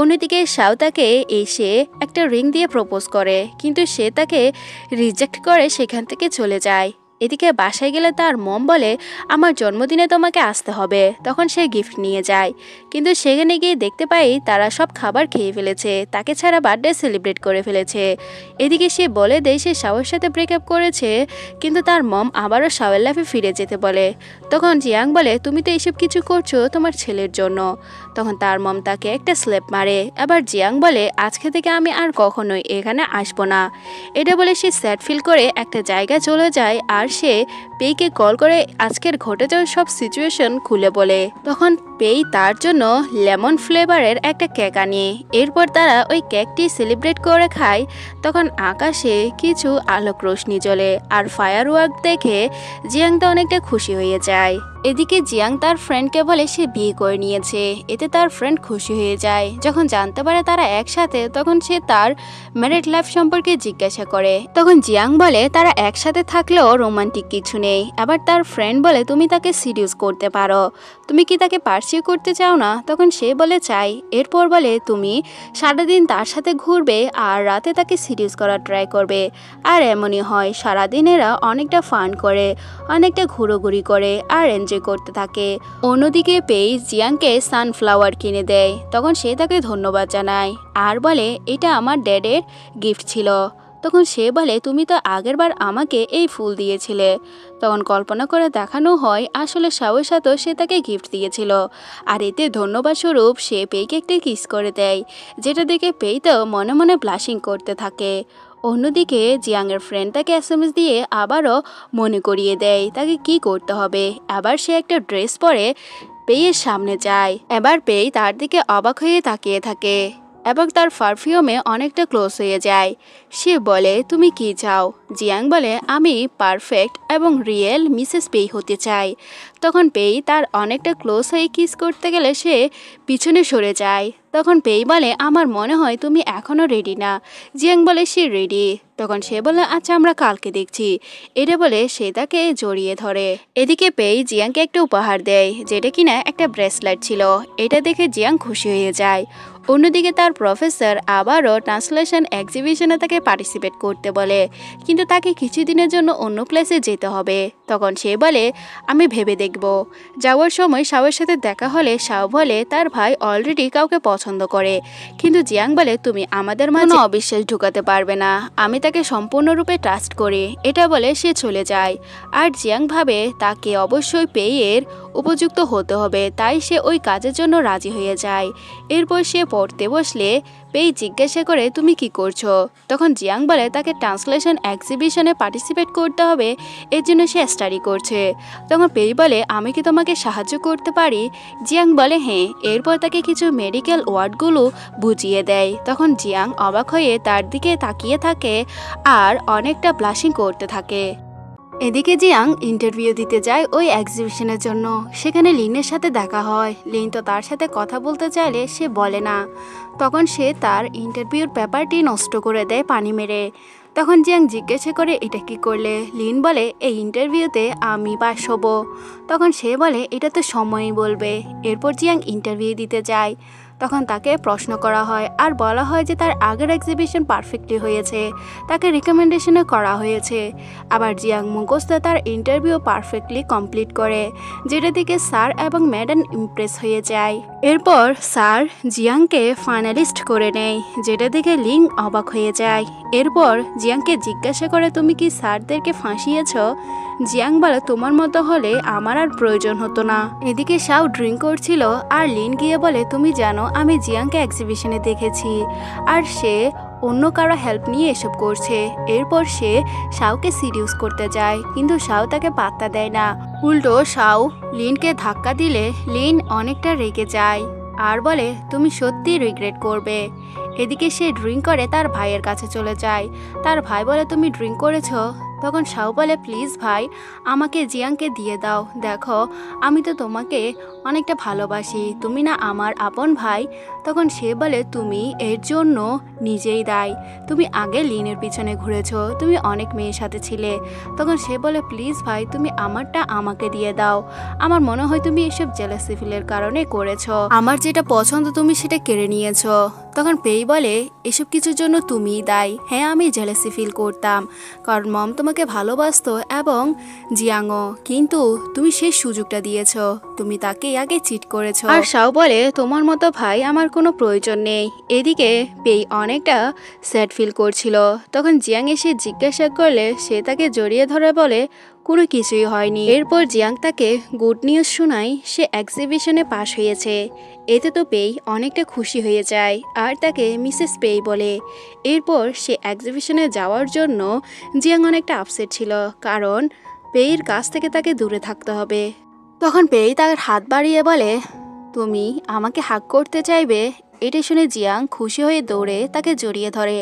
অন্যদিকে শাও তাকে এসে একটা রিং দিয়ে প্রপোজ করে, কিন্তু সে তাকে রিজেক্ট করে সেখান থেকে চলে যায়। এদিকে বাসায় গেলে তার মম বলে আমার জন্মদিনে তোমাকে আসতে হবে। তখন সে গিফট নিয়ে যায়, কিন্তু সেখানে গিয়ে দেখতে পাই তারা সব খাবার খেয়ে ফেলেছে, তাকে ছাড়া বার্থডে সেলিব্রেট করে ফেলেছে। এদিকে সে বলে দেয় সে শাওয়ের সাথে ব্রেকআপ করেছে, কিন্তু তার মম আবারও শাওয়ের লাইফে ফিরে যেতে বলে। তখন জিয়াং বলে তুমি তো এইসব কিছু করছো তোমার ছেলের জন্য। তখন তার মম তাকে একটা স্ল্যাপ মারে। আবার জিয়াং বলে আজকে থেকে আমি আর কখনোই এখানে আসবো না। এটা বলে সে স্যাড ফিল করে একটা জায়গায় চলে যায় আর সে পেইকে কল করে আজকের ঘটে যাওয়া সব সিচুয়েশন খুলে বলে। তখন পেই তার জন্য লেমন ফ্লেভারের একটা কেক আনে। এরপর তারা ওই কেকটি সেলিব্রেট করে খায়। তখন আকাশে কিছু আলোক রোশনি জ্বলে আর ফায়ারওয়ার্ক দেখে জিয়াং তো অনেকটা খুশি হয়ে যায়। এদিকে জিয়াং তার ফ্রেন্ডকে বলে সে বিয়ে করে নিয়েছে। এতে তার ফ্রেন্ড খুশি হয়ে যায়। যখন জানতে পারে তারা একসাথে, তখন সে তার ম্যারিড লাইফ সম্পর্কে জিজ্ঞাসা করে। তখন জিয়াং বলে তারা একসাথে থাকলেও রোমান্টিক কিছু নেই। আবার তার ফ্রেন্ড বলে তুমি তাকে সিডিউস করতে পারো, তুমি কি তাকে পার্সিউ করতে চাও না? তখন সে বলে চাই। এরপর বলে তুমি সারাদিন তার সাথে ঘুরবে আর রাতে তাকে সিডিউস করার ট্রাই করবে। আর এমনই হয়, সারাদিন এরা অনেকটা ফান করে, অনেকটা ঘুরোঘুরি করে আর এনজয় করতে থাকে। অন্যদিকে পেই জিয়াংকে সানফ্লাওয়ার কিনে দেয়। তখন সে তাকে ধন্যবাদ জানায় আর বলে এটা আমার ড্যাডের গিফট ছিল। তখন সে বলে তুমি তো আগেরবার আমাকে এই ফুল দিয়েছিলে। তখন কল্পনা করে দেখানো হয় আসলে শাওয়ের সাথেও সে তাকে গিফট দিয়েছিল। আর এতে ধন্যবাদ স্বরূপ সে পেইকে একটি কিস করে দেয়, যেটা দেখে পেই তো মনে মনে ব্লাশিং করতে থাকে। অন্যদিকে জিয়াংয়ের ফ্রেন্ড তাকে এসএমএস দিয়ে আবারও মনে করিয়ে দেয় তাকে কি করতে হবে। আবার সে একটা ড্রেস পরে পেইয়ের সামনে যায়। এবার পেই তার দিকে অবাক হয়ে তাকিয়ে থাকে এবং তার পারফিউমে অনেকটা ক্লোজ হয়ে যায়। সে বলে তুমি কি চাও? জিয়াং বলে আমি পারফেক্ট এবং রিয়েল মিসেস পেই হতে চাই। তখন পেই তার অনেকটা ক্লোজ হয়ে কিস করতে গেলে সে পিছনে সরে যায়। তখন পেই বলে আমার মনে হয় তুমি এখনও রেডি না। জিয়াং বলে সে রেডি। তখন সে বলে আচ্ছা আমরা কালকে দেখছি। এটা বলে সে তাকে জড়িয়ে ধরে। এদিকে পেই জিয়াংকে একটা উপহার দেয়, যেটা কিনা একটা ব্রেসলেট ছিল। এটা দেখে জিয়াং খুশি হয়ে যায়। অন্যদিকে তার প্রফেসর আবারও ট্রান্সলেশন এক্সিবিশনে তাকে পার্টিসিপেট করতে বলে, কিন্তু তাকে কিছুদিনের জন্য অন্য প্লেসে যেতে হবে। তখন সে বলে আমি ভেবে দেখব। যাওয়ার সময় শাওয়ের সাথে দেখা হলে শাও বলে তার ভাই অলরেডি কাউকে পছন্দ করে, কিন্তু জিয়াং বলে তুমি আমাদের মাঝে অবিশ্বাস ঢুকাতে পারবে না, আমি তাকে সম্পূর্ণরূপে ট্রাস্ট করি। এটা বলে সে চলে যায়। আর জিয়াং ভাবে তাকে অবশ্যই পেইয়ের উপযুক্ত হতে হবে, তাই সে ওই কাজের জন্য রাজি হয়ে যায়। এরপর সে পড়তে বসলে পেই জিজ্ঞাসা করে তুমি কি করছো? তখন জিয়াং বলে তাকে ট্রান্সলেশন এক্সিবিশনে পার্টিসিপেট করতে হবে, এর জন্য সে স্টাডি করছে। তখন পেই বলে আমি কি তোমাকে সাহায্য করতে পারি? জিয়াং বলে হ্যাঁ। এরপর তাকে কিছু মেডিকেল ওয়ার্ডগুলো বুঝিয়ে দেয়। তখন জিয়াং অবাক হয়ে তার দিকে তাকিয়ে থাকে আর অনেকটা ব্লাশিং করতে থাকে। এদিকে জিয়াং ইন্টারভিউ দিতে যায় ওই এক্সিবিশনের জন্য। সেখানে লিনের সাথে দেখা হয়। লিন তো তার সাথে কথা বলতে চাইলে সে বলে না। তখন সে তার ইন্টারভিউর পেপারটি নষ্ট করে দেয় পানি মেরে। তখন জিয়াং জিজ্ঞাসা করে এটা কি করলে? লিন বলে এই ইন্টারভিউতে আমি পাস হব। তখন সে বলে এটা তো সময়ই বলবে। এরপর জিয়াং ইন্টারভিউ দিতে যায়। তখন তাকে প্রশ্ন করা হয় আর বলা হয় যে তার আগের এক্সিবিশন পারফেক্টলি হয়েছে, তাকে রিকমেন্ডেশনে করা হয়েছে। আবার জিয়াং মুখস্থ তার ইন্টারভিউ পারফেক্টলি কমপ্লিট করে, যেটা থেকে স্যার এবং ম্যাডাম ইমপ্রেস হয়ে যায়। এরপর স্যার জিয়াংকে ফাইনালিস্ট করে নেয়, যেটা দেখে লিং অবাক হয়ে যায়। এরপর জিয়াংকে জিজ্ঞাসা করে তুমি কি স্যারদেরকে ফাঁসিয়েছ? জিয়াং বলে তোমার মতো হলে আমার আর প্রয়োজন হতো না। এদিকে শাও ড্রিঙ্ক করছিল আর লিন গিয়ে বলে তুমি জানো আমি জিয়াংকে এক্সিবিশনে দেখেছি আর সে অন্য কারো হেল্প নিয়ে এসব করছে। এরপর সে শাওকে সিডিউস করতে যায়, কিন্তু শাও তাকে পাত্তা দেয় না। উল্টো শাও লিনকে ধাক্কা দিলে লিন অনেকটা রেগে যায় আর বলে তুমি সত্যি রিগ্রেট করবে। এদিকে সে ড্রিঙ্ক করে তার ভাইয়ের কাছে চলে যায়। তার ভাই বলে তুমি ড্রিঙ্ক করেছো? তখন শাও বলে প্লিজ ভাই আমাকে জিয়াংকে দিয়ে দাও, দেখো আমি তো তোমাকে অনেকটা ভালোবাসি, তুমি না আমার আপন ভাই। তখন সে বলে তুমি এর জন্য নিজেই দায়ী, তুমি আগে লিনের পিছনে ঘুরেছো, তুমি অনেক মেয়ের সাথে ছিলে। তখন সে বলে প্লিজ ভাই তুমি আমারটা আমাকে দিয়ে দাও, আমার মনে হয় তুমি এসব জেলাসি ফিলের কারণে করেছো, আমার যেটা পছন্দ তুমি সেটা কেড়ে নিয়েছো। তখন পেই বলে এসব কিছুর জন্য তুমিই দায়ী। হ্যাঁ আমি জেলাসি ফিল করতাম কারণ মম তোমাকে ভালোবাসতো এবং জিয়াংও, কিন্তু তুমি সেই সুযোগটা দিয়েছো, তুমি তাকে আগে চিট করেছো। আর শাও বলে তোমার মতো ভাই আমার কোনো প্রয়োজন নেই। এদিকে পেই অনেকটা স্যাড ফিল করছিল। তখন জিয়াং এসে জিজ্ঞাসা করলে সে তাকে জড়িয়ে ধরে বলে কোনো কিছুই হয়নি। এরপর জিয়াং তাকে গুড নিউজ শোনায় সে এক্সিবিশনে পাশ হয়েছে। এতে তো পেই অনেকটা খুশি হয়ে যায় আর তাকে মিসেস পেই বলে। এরপর সে এক্সিবিশনে যাওয়ার জন্য জিয়াং অনেকটা আপসেট ছিল, কারণ পেইর কাছ থেকে তাকে দূরে থাকতে হবে। তখন পেই তার হাত বাড়িয়ে বলে, তুমি আমাকে হাগ করতে চাইবে? এটা শুনে জিয়াং খুশি হয়ে দৌড়ে তাকে জড়িয়ে ধরে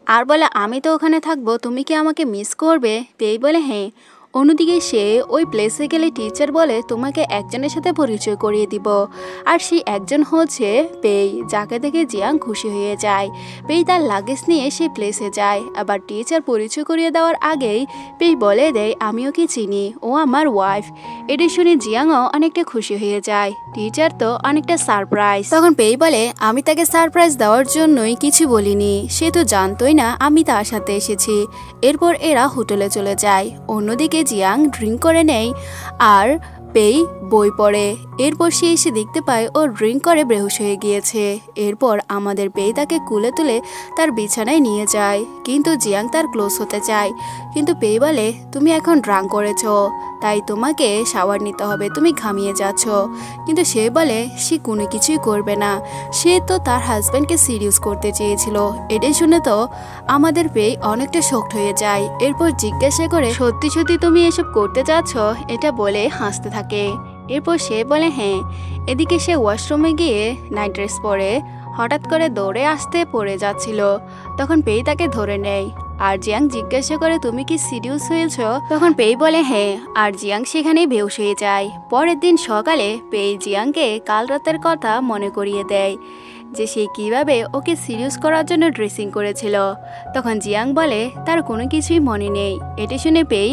আর বলে, আমি তো ওখানে থাকবো, তুমি কি আমাকে মিস করবে? পেই বলে, হ্যাঁ। অন্যদিকে সে ওই প্লেসে গেলে টিচার বলে, তোমাকে একজনের সাথে পরিচয় করিয়ে দিব, আর সেই একজন হচ্ছে পেই, যাকে দেখে জিয়াং খুশি হয়ে যায়। পেই তার লাগেজ নিয়ে সেই প্লেসে যায়। আবার টিচার পরিচয় করিয়ে দেওয়ার আগেই পেই বলে দেয়, আমি ওকে চিনি, ও আমার ওয়াইফ। এটি শুনে জিয়াংও অনেকটা খুশি হয়ে যায়। টিচার তো অনেকটা সারপ্রাইজ। তখন পেই বলে, আমি তাকে সারপ্রাইজ দেওয়ার জন্যই কিছু বলিনি, সে তো জানতোই না আমি তার সাথে এসেছি। এরপর এরা হোটেলে চলে যায়। অন্যদিকে জিয়াং ড্রিঙ্ক করে নেয় আর পেই বই পড়ে। এরপর সে এসে দেখতে পায় ও ড্রিঙ্ক করে বেহুশ হয়ে গিয়েছে। এরপর আমাদের পেই তাকে কুলে তুলে তার বিছানায় নিয়ে যায়, কিন্তু জিয়াং তার ক্লোজ হতে চায়। কিন্তু পেই বলে, তুমি এখন ড্রাঙ্ক করেছ, তাই তোমাকে শাওয়ার নিতে হবে, তুমি ঘামিয়ে যাচ্ছ। কিন্তু সে বলে সে কোনো কিছুই করবে না, সে তো তার হাজব্যান্ডকে সিরিয়াস করতে চেয়েছিল। এটাই শুনে তো আমাদের পেই অনেকটা শক্ট হয়ে যায়। এরপর জিজ্ঞাসা করে, সত্যি সত্যি তুমি এসব করতে যাচ্ছ? এটা বলে হাসতে থাকে। এরপর সে বলে, হ্যাঁ। এদিকে সে ওয়াশরুমে গিয়ে নাইট ড্রেস পরে হঠাৎ করে দৌড়ে আসতে পড়ে যাচ্ছিল। তখন পেই তাকে ধরে নেয় আর জিয়াং জিজ্ঞাসা করে, তুমি কি সিরিয়াস হয়েছ? তখন পেই বলে, হ্যাঁ। আর জিয়াং সেখানেই বেহুশ হয়ে যায়। পরের দিন সকালে পেই জিয়াংকে কাল রাতের কথা মনে করিয়ে দেয় যে সে কিভাবে ওকে সিরিয়াস করার জন্য ড্রেসিং করেছিল। তখন জিয়াং বলে তার কোনো কিছুই মনে নেই। এটি শুনে পেই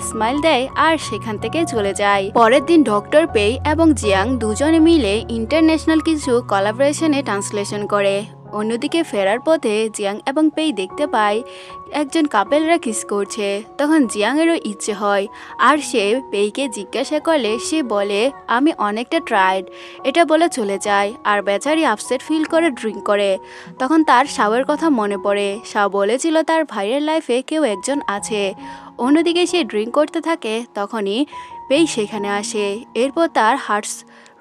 স্মাইল দেয় আর সেখান থেকে চলে যায়। পরের দিন ডক্টর পেই এবং জিয়াং দুজনে মিলে ইন্টারন্যাশনাল কিছু কোলাবোরেশনে ট্রান্সলেশন করে। অন্যদিকে ফেরার পথে জিয়াং এবং পেই দেখতে পায় একজন কাপেলরা কিস করছে। তখন জিয়াংয়েরও ইচ্ছে হয় আর সে পেইকে জিজ্ঞাসা করলে সে বলে, আমি অনেকটা ট্রাইড, এটা বলে চলে যায়। আর বেচারি আপসেট ফিল করে ড্রিঙ্ক করে। তখন তার শাওয়ের কথা মনে পড়ে, শাও বলেছিল তার ভাইয়ের লাইফে কেউ একজন আছে। অন্যদিকে সে ড্রিঙ্ক করতে থাকে, তখনই পেই সেখানে আসে। এরপর তার হার্টস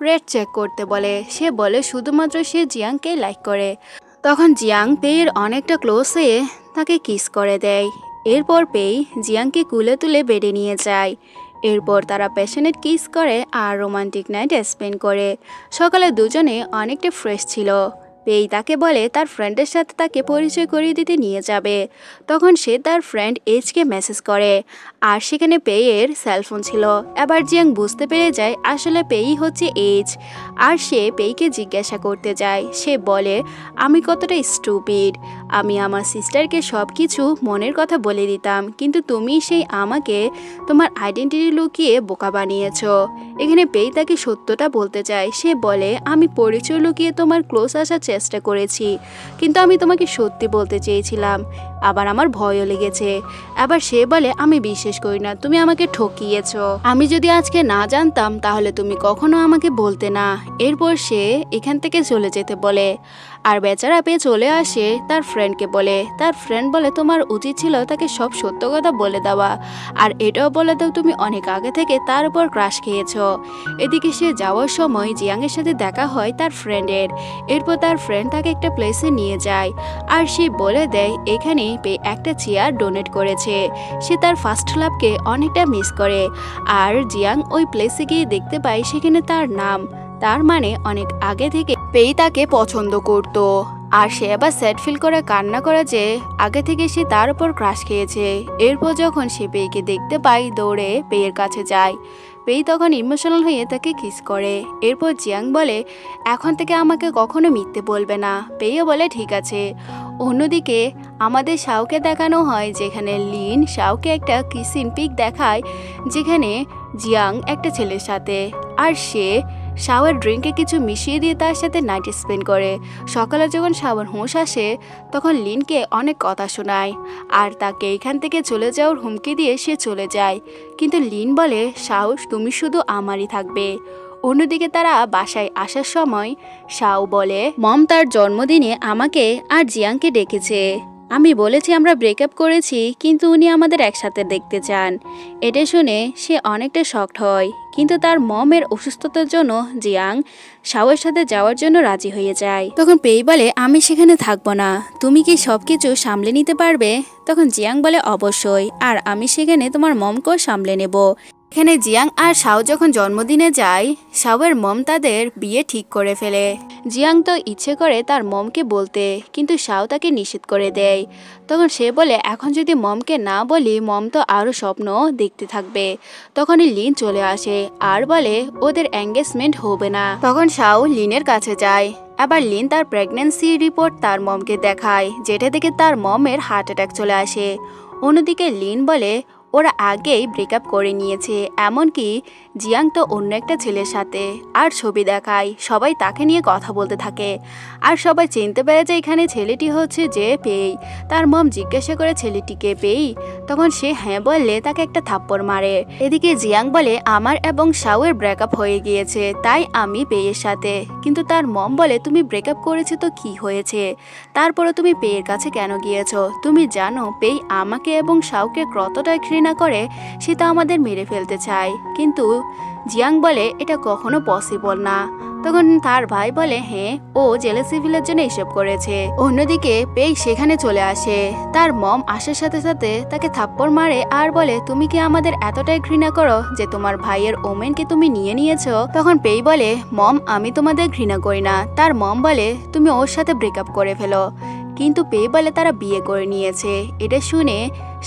রেট চেক করতে বলে। সে বলে শুধুমাত্র সে জিয়াংকে লাইক করে। তখন জিয়াং পেইয়ের অনেকটা ক্লোজ হয়ে তাকে কিস করে দেয়। এরপর পেই জিয়াংকে কুলে তুলে বেডে নিয়ে যায়। এরপর তারা প্যাশনেট কিস করে আর রোমান্টিক নাইট স্পেন্ড করে। সকালে দুজনে অনেকটা ফ্রেশ ছিল। পেই তাকে বলে তার ফ্রেন্ডের সাথে তাকে পরিচয় করিয়ে দিতে নিয়ে যাবে। তখন সে তার ফ্রেন্ড এইচকে মেসেজ করে আর সেখানে পেইয়ের সেলফোন ছিল। এবার জিয়াং বুঝতে পেরে যায় আসলে পেই হচ্ছে এইচ। আর সে পেইকে জিজ্ঞাসা করতে যায়। সে বলে, আমি কতটা স্টুপিড, আমি আমার সিস্টারকে সব কিছু মনের কথা বলে দিতাম, কিন্তু তুমি সেই আমাকে তোমার আইডেন্টিটি লুকিয়ে বোকা বানিয়েছ। এখানে পেই তাকে সত্যটা বলতে চায়। সে বলে, আমি পরিচয় লুকিয়ে তোমার ক্লোজ আসার চেষ্টা করেছি, কিন্তু আমি তোমাকে সত্যি বলতে চেয়েছিলাম, আবার আমার ভয়ও লেগেছে। আবার সে বলে, আমি বিশ্বাস করি না, তুমি আমাকে ঠকিয়েছ, আমি যদি আজকে না জানতাম তাহলে তুমি কখনো আমাকে বলতে না। এরপর সে এখান থেকে চলে যেতে বলে আর বেচারা পেয়ে চলে আসে তার ফ্রেন্ডকে বলে। তার ফ্রেন্ড বলে, তোমার উচিত ছিল তাকে সব সত্য কথা বলে দেওয়া, আর এটাও বলে দাও তুমি অনেক আগে থেকে তার উপর ক্রাশ খেয়েছ। এদিকে সে যাওয়ার সময় জিয়াংয়ের সাথে দেখা হয় তার ফ্রেন্ডের। এরপর তার ফ্রেন্ড তাকে একটা প্লেসে নিয়ে যায় আর সে বলে দেয় এখানে পেয়ে একটা চেয়ার ডোনেট করেছে। সে তার ফার্স্ট লাভকে অনেকটা মিস করে। আর জিয়াং ওই প্লেসে গিয়ে দেখতে পায় সেখানে তার নাম, তার মানে অনেক আগে থেকে পেই তাকে পছন্দ করত। আর সে আবার স্যাড ফিল করে কান্না করে যে আগে থেকে সে তার উপর ক্রাশ খেয়েছে। এরপর যখন সে পেইকে দেখতে পায় দৌড়ে পেইয়ের কাছে যায়। পেই তখন ইমোশনাল হয়ে তাকে কিস করে। এরপর জিয়াং বলে, এখন থেকে আমাকে কখনো মিথ্যে বলবে না। পেইও বলে ঠিক আছে। অন্যদিকে আমাদের শাওকে দেখানো হয় যেখানে লিন শাওকে একটা কিসিং পিক দেখায় যেখানে জিয়াং একটা ছেলের সাথে, আর সে শাওয়ের ড্রিঙ্কে কিছু মিশিয়ে দিয়ে তার সাথে নাইট স্পেন্ড করে। সকালে যখন শাওয়ের হুঁশ আসে তখন লিনকে অনেক কথা শোনায় আর তাকে এখান থেকে চলে যাওয়ার হুমকি দিয়ে সে চলে যায়। কিন্তু লিন বলে, শাও তুমি শুধু আমারই থাকবে। অন্যদিকে তারা বাসায় আসার সময় শাও বলে, মম তার জন্মদিনে আমাকে আর জিয়াংকে ডেকেছে, আমি বলেছি আমরা ব্রেকআপ করেছি, কিন্তু উনি আমাদের একসাথে দেখতে চান। এটা শুনে সে অনেকটা শকড হয়, কিন্তু তার মমের অসুস্থতার জন্য জিয়াং শাওয়ের সাথে যাওয়ার জন্য রাজি হয়ে যায়। তখন পেই বলে আমি সেখানে থাকবো না, তুমি কি সবকিছু সামলে নিতে পারবে? তখন জিয়াং বলে অবশ্যই, আর আমি সেখানে তোমার মমকেও সামলে নেব। এখানে জিয়াং আর শাও যখন জন্মদিনে যায়, শাওয়ের মম তাদের বিয়ে ঠিক করে ফেলে। জিয়াং তো ইচ্ছে করে তার মমকে বলতে, কিন্তু শাও তাকে নিষেধ করে দেয়। তখন সে বলে এখন যদি মমকে না বলি মম তো আরও স্বপ্ন দেখতে থাকবে। তখনই লিন চলে আসে আর বলে ওদের এঙ্গেজমেন্ট হবে না। তখন শাও লিনের কাছে যায়। আবার লিন তার প্রেগন্যান্সি রিপোর্ট তার মমকে দেখায়, যেটা দেখে তার মমের হার্ট অ্যাটাক চলে আসে। অন্যদিকে লিন বলে ওরা আগেই ব্রেকআপ করে নিয়েছে, এমনকি জিয়াং তো অন্য একটা ছেলের সাথে। আর ছবি দেখায়, সবাই তাকে নিয়ে কথা বলতে থাকে। আর সবাই চিনতে পারে যে এখানে ছেলেটি হচ্ছে যে পেই। তার মম জিজ্ঞাসা করে ছেলেটিকে পেই, তখন সে হ্যাঁ বললে তাকে একটা থাপ্পড় মারে। এদিকে জিয়াং বলে আমার এবং শাওয়ের ব্রেকআপ হয়ে গিয়েছে, তাই আমি পেয়ের সাথে। কিন্তু তার মম বলে তুমি ব্রেকআপ করেছো তো কি হয়েছে, তারপরে তুমি পেয়ের কাছে কেন গিয়েছো? তুমি জানো পেই আমাকে এবং শাওকে কতটা ঘৃণা করে, সে তো আমাদের মেরে ফেলতে চায়। কিন্তু জিয়াং বলে এটা কখনো পসিবল না। তখন তার ভাই বলে হ্যাঁ, ও জেলেসি ফিলের জন্য এসব করেছে। অন্যদিকে পেই সেখানে চলে আসে। তার মম আসার সাথে সাথে তাকে থাপ্পড় মারে আর বলে তুমি কি আমাদের এতটাই ঘৃণা করো যে তোমার ভাইয়ের ওমেনকে তুমি নিয়ে নিয়েছো? তখন পেই বলে মম আমি তোমাদের ঘৃণা করি না। তার মম বলে তুমি ওর সাথে ব্রেকআপ করে ফেলো। কিন্তু পেই বলে তারা বিয়ে করে নিয়েছে। এটা শুনে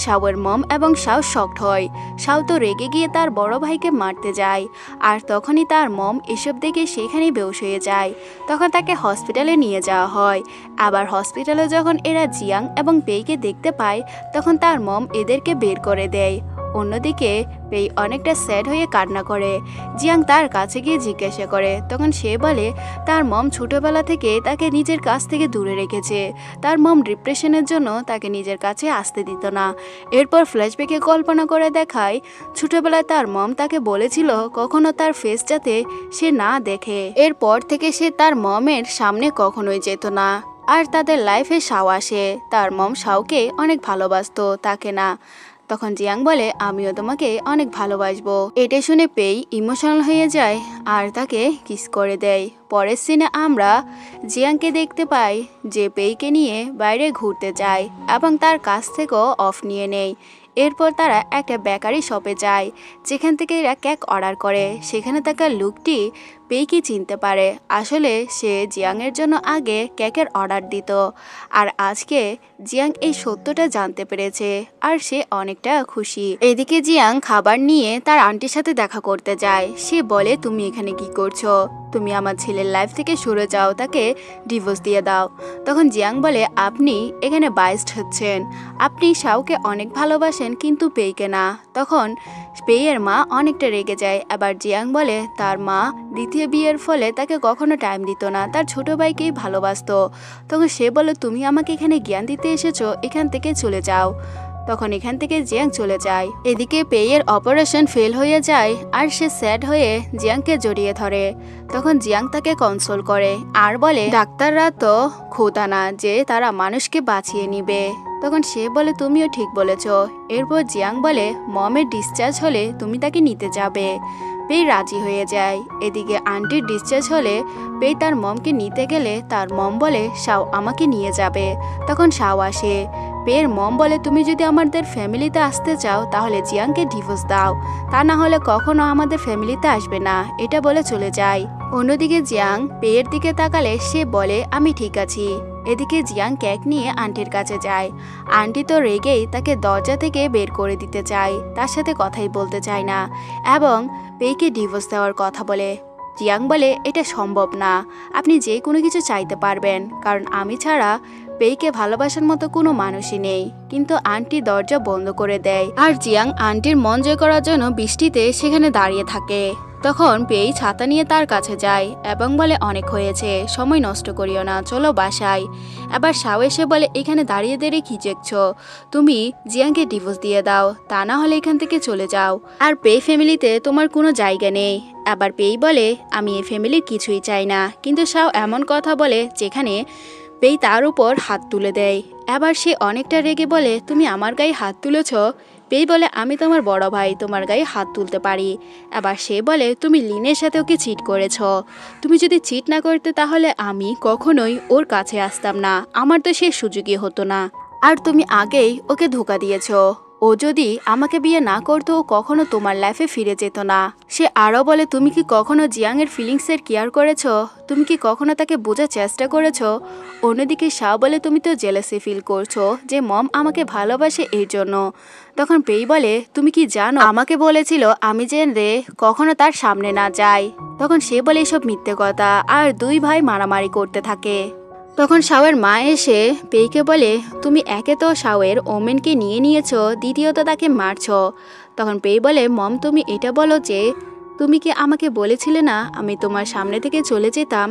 শাওয়ের মম এবং শাও শকড হয়। শাও তো রেগে গিয়ে তার বড় ভাইকে মারতে যায়। আর তখনই তার মম এসব দেখে সেখানেই বেহুশ হয়ে যায়। তখন তাকে হসপিটালে নিয়ে যাওয়া হয়। আবার হসপিটালে যখন এরা জিয়াং এবং পেইকে দেখতে পায়, তখন তার মম এদেরকে বের করে দেয়। অন্যদিকে পেই অনেকটা স্যাড হয়ে কান্না করে। জিয়াং তার কাছে গিয়ে জিজ্ঞাসা করে, তখন সে বলে তার মম ছোটবেলা থেকে তাকে নিজের কাছ থেকে দূরে রেখেছে। তার মম ডিপ্রেশনের জন্য তাকে নিজের কাছে আসতে দিত না। এরপর ফ্ল্যাশব্যাকে কল্পনা করে দেখায় ছোটবেলায় তার মম তাকে বলেছিল কখনো তার ফেস যাতে সে না দেখে। এরপর থেকে সে তার মমের সামনে কখনোই যেত না। আর তাদের লাইফে শাও আসে। তার মম শাওকে অনেক ভালোবাসতো, তাকে না। তখন জিয়াং বলে আমিও তোমাকে অনেক ভালোবাসবো। এটা শুনে পেই ইমোশনাল হয়ে যায় আর তাকে কিস করে দেয়। পরের সিনে আমরা জিয়াংকে দেখতে পাই যে পেইকে নিয়ে বাইরে ঘুরতে যায় এবং তার কাছ থেকেও অফ নিয়ে নেয়। এরপর তারা একটা বেকারি শপে যায়, যেখান থেকে এরা কেক অর্ডার করে। সেখানে থাকা লোকটি পেইকে চিনতে পারে। আসলে সে জিয়াংয়ের জন্য আগে কেকের অর্ডার দিত। আর আজকে জিয়াং এই সত্যটা জানতে পেরেছে আর সে অনেকটা খুশি। এদিকে জিয়াং খাবার নিয়ে তার আন্টির সাথে দেখা করতে যায়। সে বলে তুমি এখানে কি করছো? তুমি আমার ছেলের লাইফ থেকে সরে যাও, তাকে ডিভোর্স দিয়ে দাও। তখন জিয়াং বলে আপনি এখানে বাইসড হচ্ছেন। আপনি শাওকে অনেক ভালোবাসেন কিন্তু পেইকে না। তখন পেইয়ের মা অনেকটা রেগে যায়। আবার জিয়াং বলে তার মা দ্বিতীয় বিয়ের ফলে তাকে কখনো টাইম দিত না, তার ছোট ভাইকেই ভালোবাসতো। তখন সে বলে তুমি আমাকে এখানে জ্ঞান দিতে এসেছো, এখান থেকে চলে যাও। তখন এখান থেকে জিয়াং চলে যায়। এদিকে পেইয়ের অপারেশন ফেল হয়ে যায় আর সে স্যাড হয়ে জিয়াংকে জড়িয়ে ধরে। তখন জিয়াং তাকে কনসোল করে আর বলে ডাক্তাররা তো খোদা না যে তারা মানুষকে বাঁচিয়ে নিবে। তখন সে বলে তুমিও ঠিক বলেছ। এরপর জিয়াং বলে মমের ডিসচার্জ হলে তুমি তাকে নিতে যাবে। পেই রাজি হয়ে যায়। এদিকে আন্টির ডিসচার্জ হলে পেই তার মমকে নিতে গেলে তার মম বলে শাও আমাকে নিয়ে যাবে। তখন শাও আসে। পেয়ের মম বলে তুমি যদি আমাদের ফ্যামিলিতে আসতে চাও তাহলে জিয়াংকে ডিভোর্স দাও, তা না হলে কখনো আমাদের ফ্যামিলিতে আসবে না। এটা বলে চলে যায়। অন্যদিকে জিয়াং পেয়ের দিকে তাকালে সে বলে আমি ঠিক আছি। এদিকে জিয়াং কেক নিয়ে আন্টির কাছে যায়। আন্টি তো রেগেই তাকে দরজা থেকে বের করে দিতে চায়, তার সাথে কথাই বলতে চায় না এবং পেইকে ডিভোর্স দেওয়ার কথা বলে। জিয়াং বলে এটা সম্ভব না, আপনি যে কোনো কিছু চাইতে পারবেন, কারণ আমি ছাড়া পেইকে ভালোবাসার মতো কোনো মানুষই নেই। কিন্তু আন্টি দরজা বন্ধ করে দেয় আর জিয়াং আন্টির মন জয় করার জন্য বৃষ্টিতে সেখানে দাঁড়িয়ে থাকে। তখন পেই ছাতা নিয়ে তার কাছে যায় এবং বলে অনেক হয়েছে, সময় নষ্ট করিও না, চলো বাসায়। আবার শাও এসে বলে এখানে দাঁড়িয়ে দাঁড়িয়ে কি দেখছো, তুমি জিয়াংকে ডিভোর্স দিয়ে দাও, তা না হলে এখান থেকে চলে যাও। আর পেই ফ্যামিলিতে তোমার কোনো জায়গা নেই। আবার পেই বলে আমি এই ফ্যামিলির কিছুই চাই না। কিন্তু শাও এমন কথা বলে যেখানে পেই তার উপর হাত তুলে দেয়। এবার সে অনেকটা রেগে বলে, তুমি আমার গায়ে হাত তুলেছ? পেই বলে, আমি তোমার বড় ভাই, তোমার গায়ে হাত তুলতে পারি। এবার সে বলে, তুমি লিনের সাথে ওকে চিট করেছ। তুমি যদি চিট না করতে তাহলে আমি কখনোই ওর কাছে আসতাম না, আমার তো সে সুযোগই হতো না। আর তুমি আগেই ওকে ধোঁকা দিয়েছ। ও যদি আমাকে বিয়ে না করতো কখনো তোমার লাইফে ফিরে যেত না। সে আরও বলে, তুমি কি কখনো জিয়াংয়ের ফিলিংসের কেয়ার করেছ? তুমি কি কখনো তাকে বোঝার চেষ্টা করেছ? অন্যদিকে শাও বলে, তুমি তো জেলাসি ফিল করছো যে মম আমাকে ভালোবাসে এর জন্য। তখন পেই বলে, তুমি কি জানো আমাকে বলেছিল আমি জেনে কখনো তার সামনে না যাই। তখন সে বলে, এসব মিথ্যে কথা। আর দুই ভাই মারামারি করতে থাকে। তখন শাওয়ের মা এসে পেইকে বলে, তুমি একে তো শাওয়ের ওমেনকে নিয়ে নিয়েছ, দ্বিতীয়ত তাকে মারছ। তখন পেই বলে, মম তুমি এটা বলো যে তুমি কি আমাকে বলেছিলে না আমি তোমার সামনে থেকে চলে যেতাম?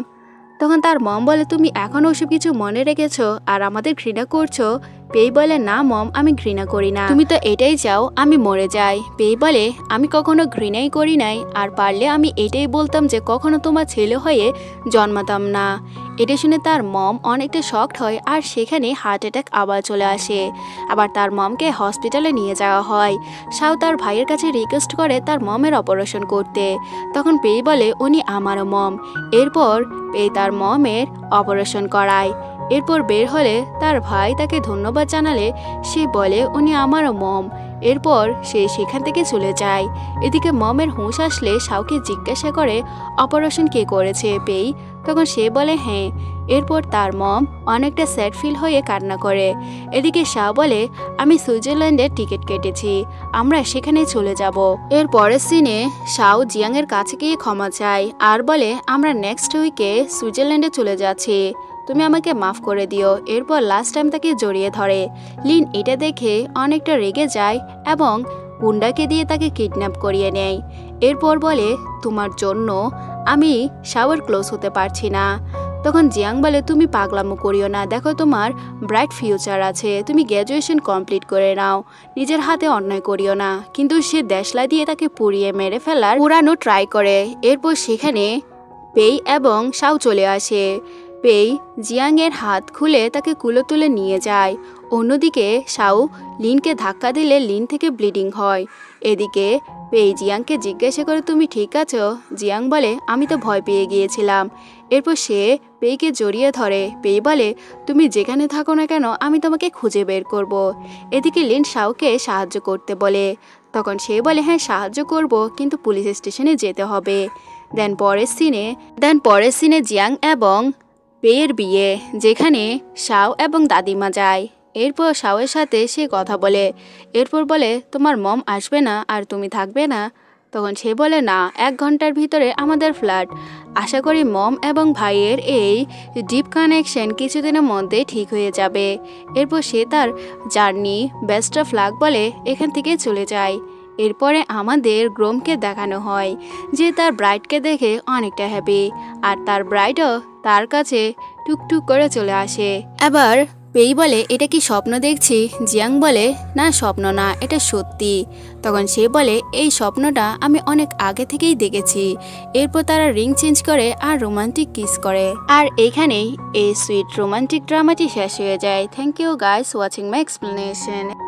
তখন তার মম বলে, তুমি এখনও ওসব কিছু মনে রেখেছো আর আমাদের ঘৃণা করছো? পেই বলে, না মম, আমি ঘৃণা করি না, তুমি তো এটাই চাও আমি মরে যাই। পেই বলে, আমি কখনো ঘৃণাই করি নাই, আর পারলে আমি এটাই বলতাম যে কখনো তোমার ছেলে হয়ে জন্মাতাম না। এটা শুনে তার মম অনেকটা শকড হয় আর সেখানে হার্ট অ্যাটাক আবার চলে আসে। আবার তার মমকে হসপিটালে নিয়ে যাওয়া হয়। শাও তার ভাইয়ের কাছে রিকোয়েস্ট করে তার মমের অপারেশন করতে। তখন পেই বলে, উনি আমারও মম। এরপর পেই তার মমের অপারেশন করায়। এরপর বের হলে তার ভাই তাকে ধন্যবাদ জানালে সে বলে, উনি আমারও মম। এরপর সে সেখান থেকে চলে যায়। এদিকে মমের হুঁশ আসলে শাওকে জিজ্ঞাসা করে, অপারেশন কে করেছে পেই? তখন সে বলে, হ্যাঁ। এরপর তার মম অনেকটা স্যাড ফিল হয়ে কান্না করে। এদিকে শাও বলে, আমি সুইজারল্যান্ডের টিকিট কেটেছি, আমরা সেখানে চলে যাব। এর পরের সিনে শাও জিয়াংয়ের কাছে গিয়ে ক্ষমা চায় আর বলে, আমরা নেক্সট উইকে সুইজারল্যান্ডে চলে যাচ্ছি, তুমি আমাকে মাফ করে দিও। এরপর লাস্ট টাইম তাকে জড়িয়ে ধরে। লিন এটা দেখে অনেকটা রেগে যায় এবং গুন্ডাকে দিয়ে তাকে কিডন্যাপ করিয়ে নেয়। এরপর বলে, তোমার জন্য আমি শাওয়ার ক্লোজ হতে পারছি না। তখন জিয়াং বলে, তুমি পাগলামো করিও না, দেখো তোমার ব্রাইট ফিউচার আছে, তুমি গ্র্যাজুয়েশন কমপ্লিট করে নাও, নিজের হাতে অন্যায় করিও না। কিন্তু সে দেশলা দিয়ে তাকে পুড়িয়ে মেরে ফেলার পুরানো ট্রাই করে। এরপর সেখানে পেই এবং শাও চলে আসে। পেই জিয়াংয়ের হাত খুলে তাকে কুলো তুলে নিয়ে যায়। অন্যদিকে শাও লিনকে ধাক্কা দিলে লিন থেকে ব্লিডিং হয়। এদিকে পেই জিয়াংকে জিজ্ঞাসা করে, তুমি ঠিক আছো? জিয়াং বলে, আমি তো ভয় পেয়ে গিয়েছিলাম। এরপর সে পেইকে জড়িয়ে ধরে। পেই বলে, তুমি যেখানে থাকো না কেন আমি তোমাকে খুঁজে বের করব। এদিকে লিন শাওকে সাহায্য করতে বলে। তখন সে বলে, হ্যাঁ সাহায্য করব, কিন্তু পুলিশ স্টেশনে যেতে হবে। দেন পরের সিনে জিয়াং এবং পেয়ের বিয়ে, যেখানে শাও এবং দাদিমা যায়। এরপর শাওয়ের সাথে সে কথা বলে। এরপর বলে, তোমার মম আসবে না আর তুমি থাকবে না? তখন সে বলে, না, 1 ঘন্টার ভিতরে আমাদের ফ্ল্যাট। আশা করি মম এবং ভাইয়ের এই ডিপ কানেকশন কিছুদিনের মধ্যে ঠিক হয়ে যাবে। এরপর সে তার জার্নি বেস্ট অফ লাক বলে এখান থেকে চলে যায়। এরপরে আমাদের গ্রোমকে দেখানো হয় যে তার ব্রাইডকে দেখে অনেকটা হ্যাপি, আর তার ব্রাইডও তার কাছে টুকটুক করে চলে আসে। এবার পেই বলে, এটা কি স্বপ্ন দেখছি? জিয়াং বলে, না স্বপ্ন না, এটা সত্যি। তখন সে বলে, এই স্বপ্নটা আমি অনেক আগে থেকেই দেখেছি। এরপর তারা রিং চেঞ্জ করে আর রোমান্টিক কিস করে। আর এখানেই এই সুইট রোমান্টিক ড্রামাটি শেষ হয়ে যায়। Thank you guys watching my explanation.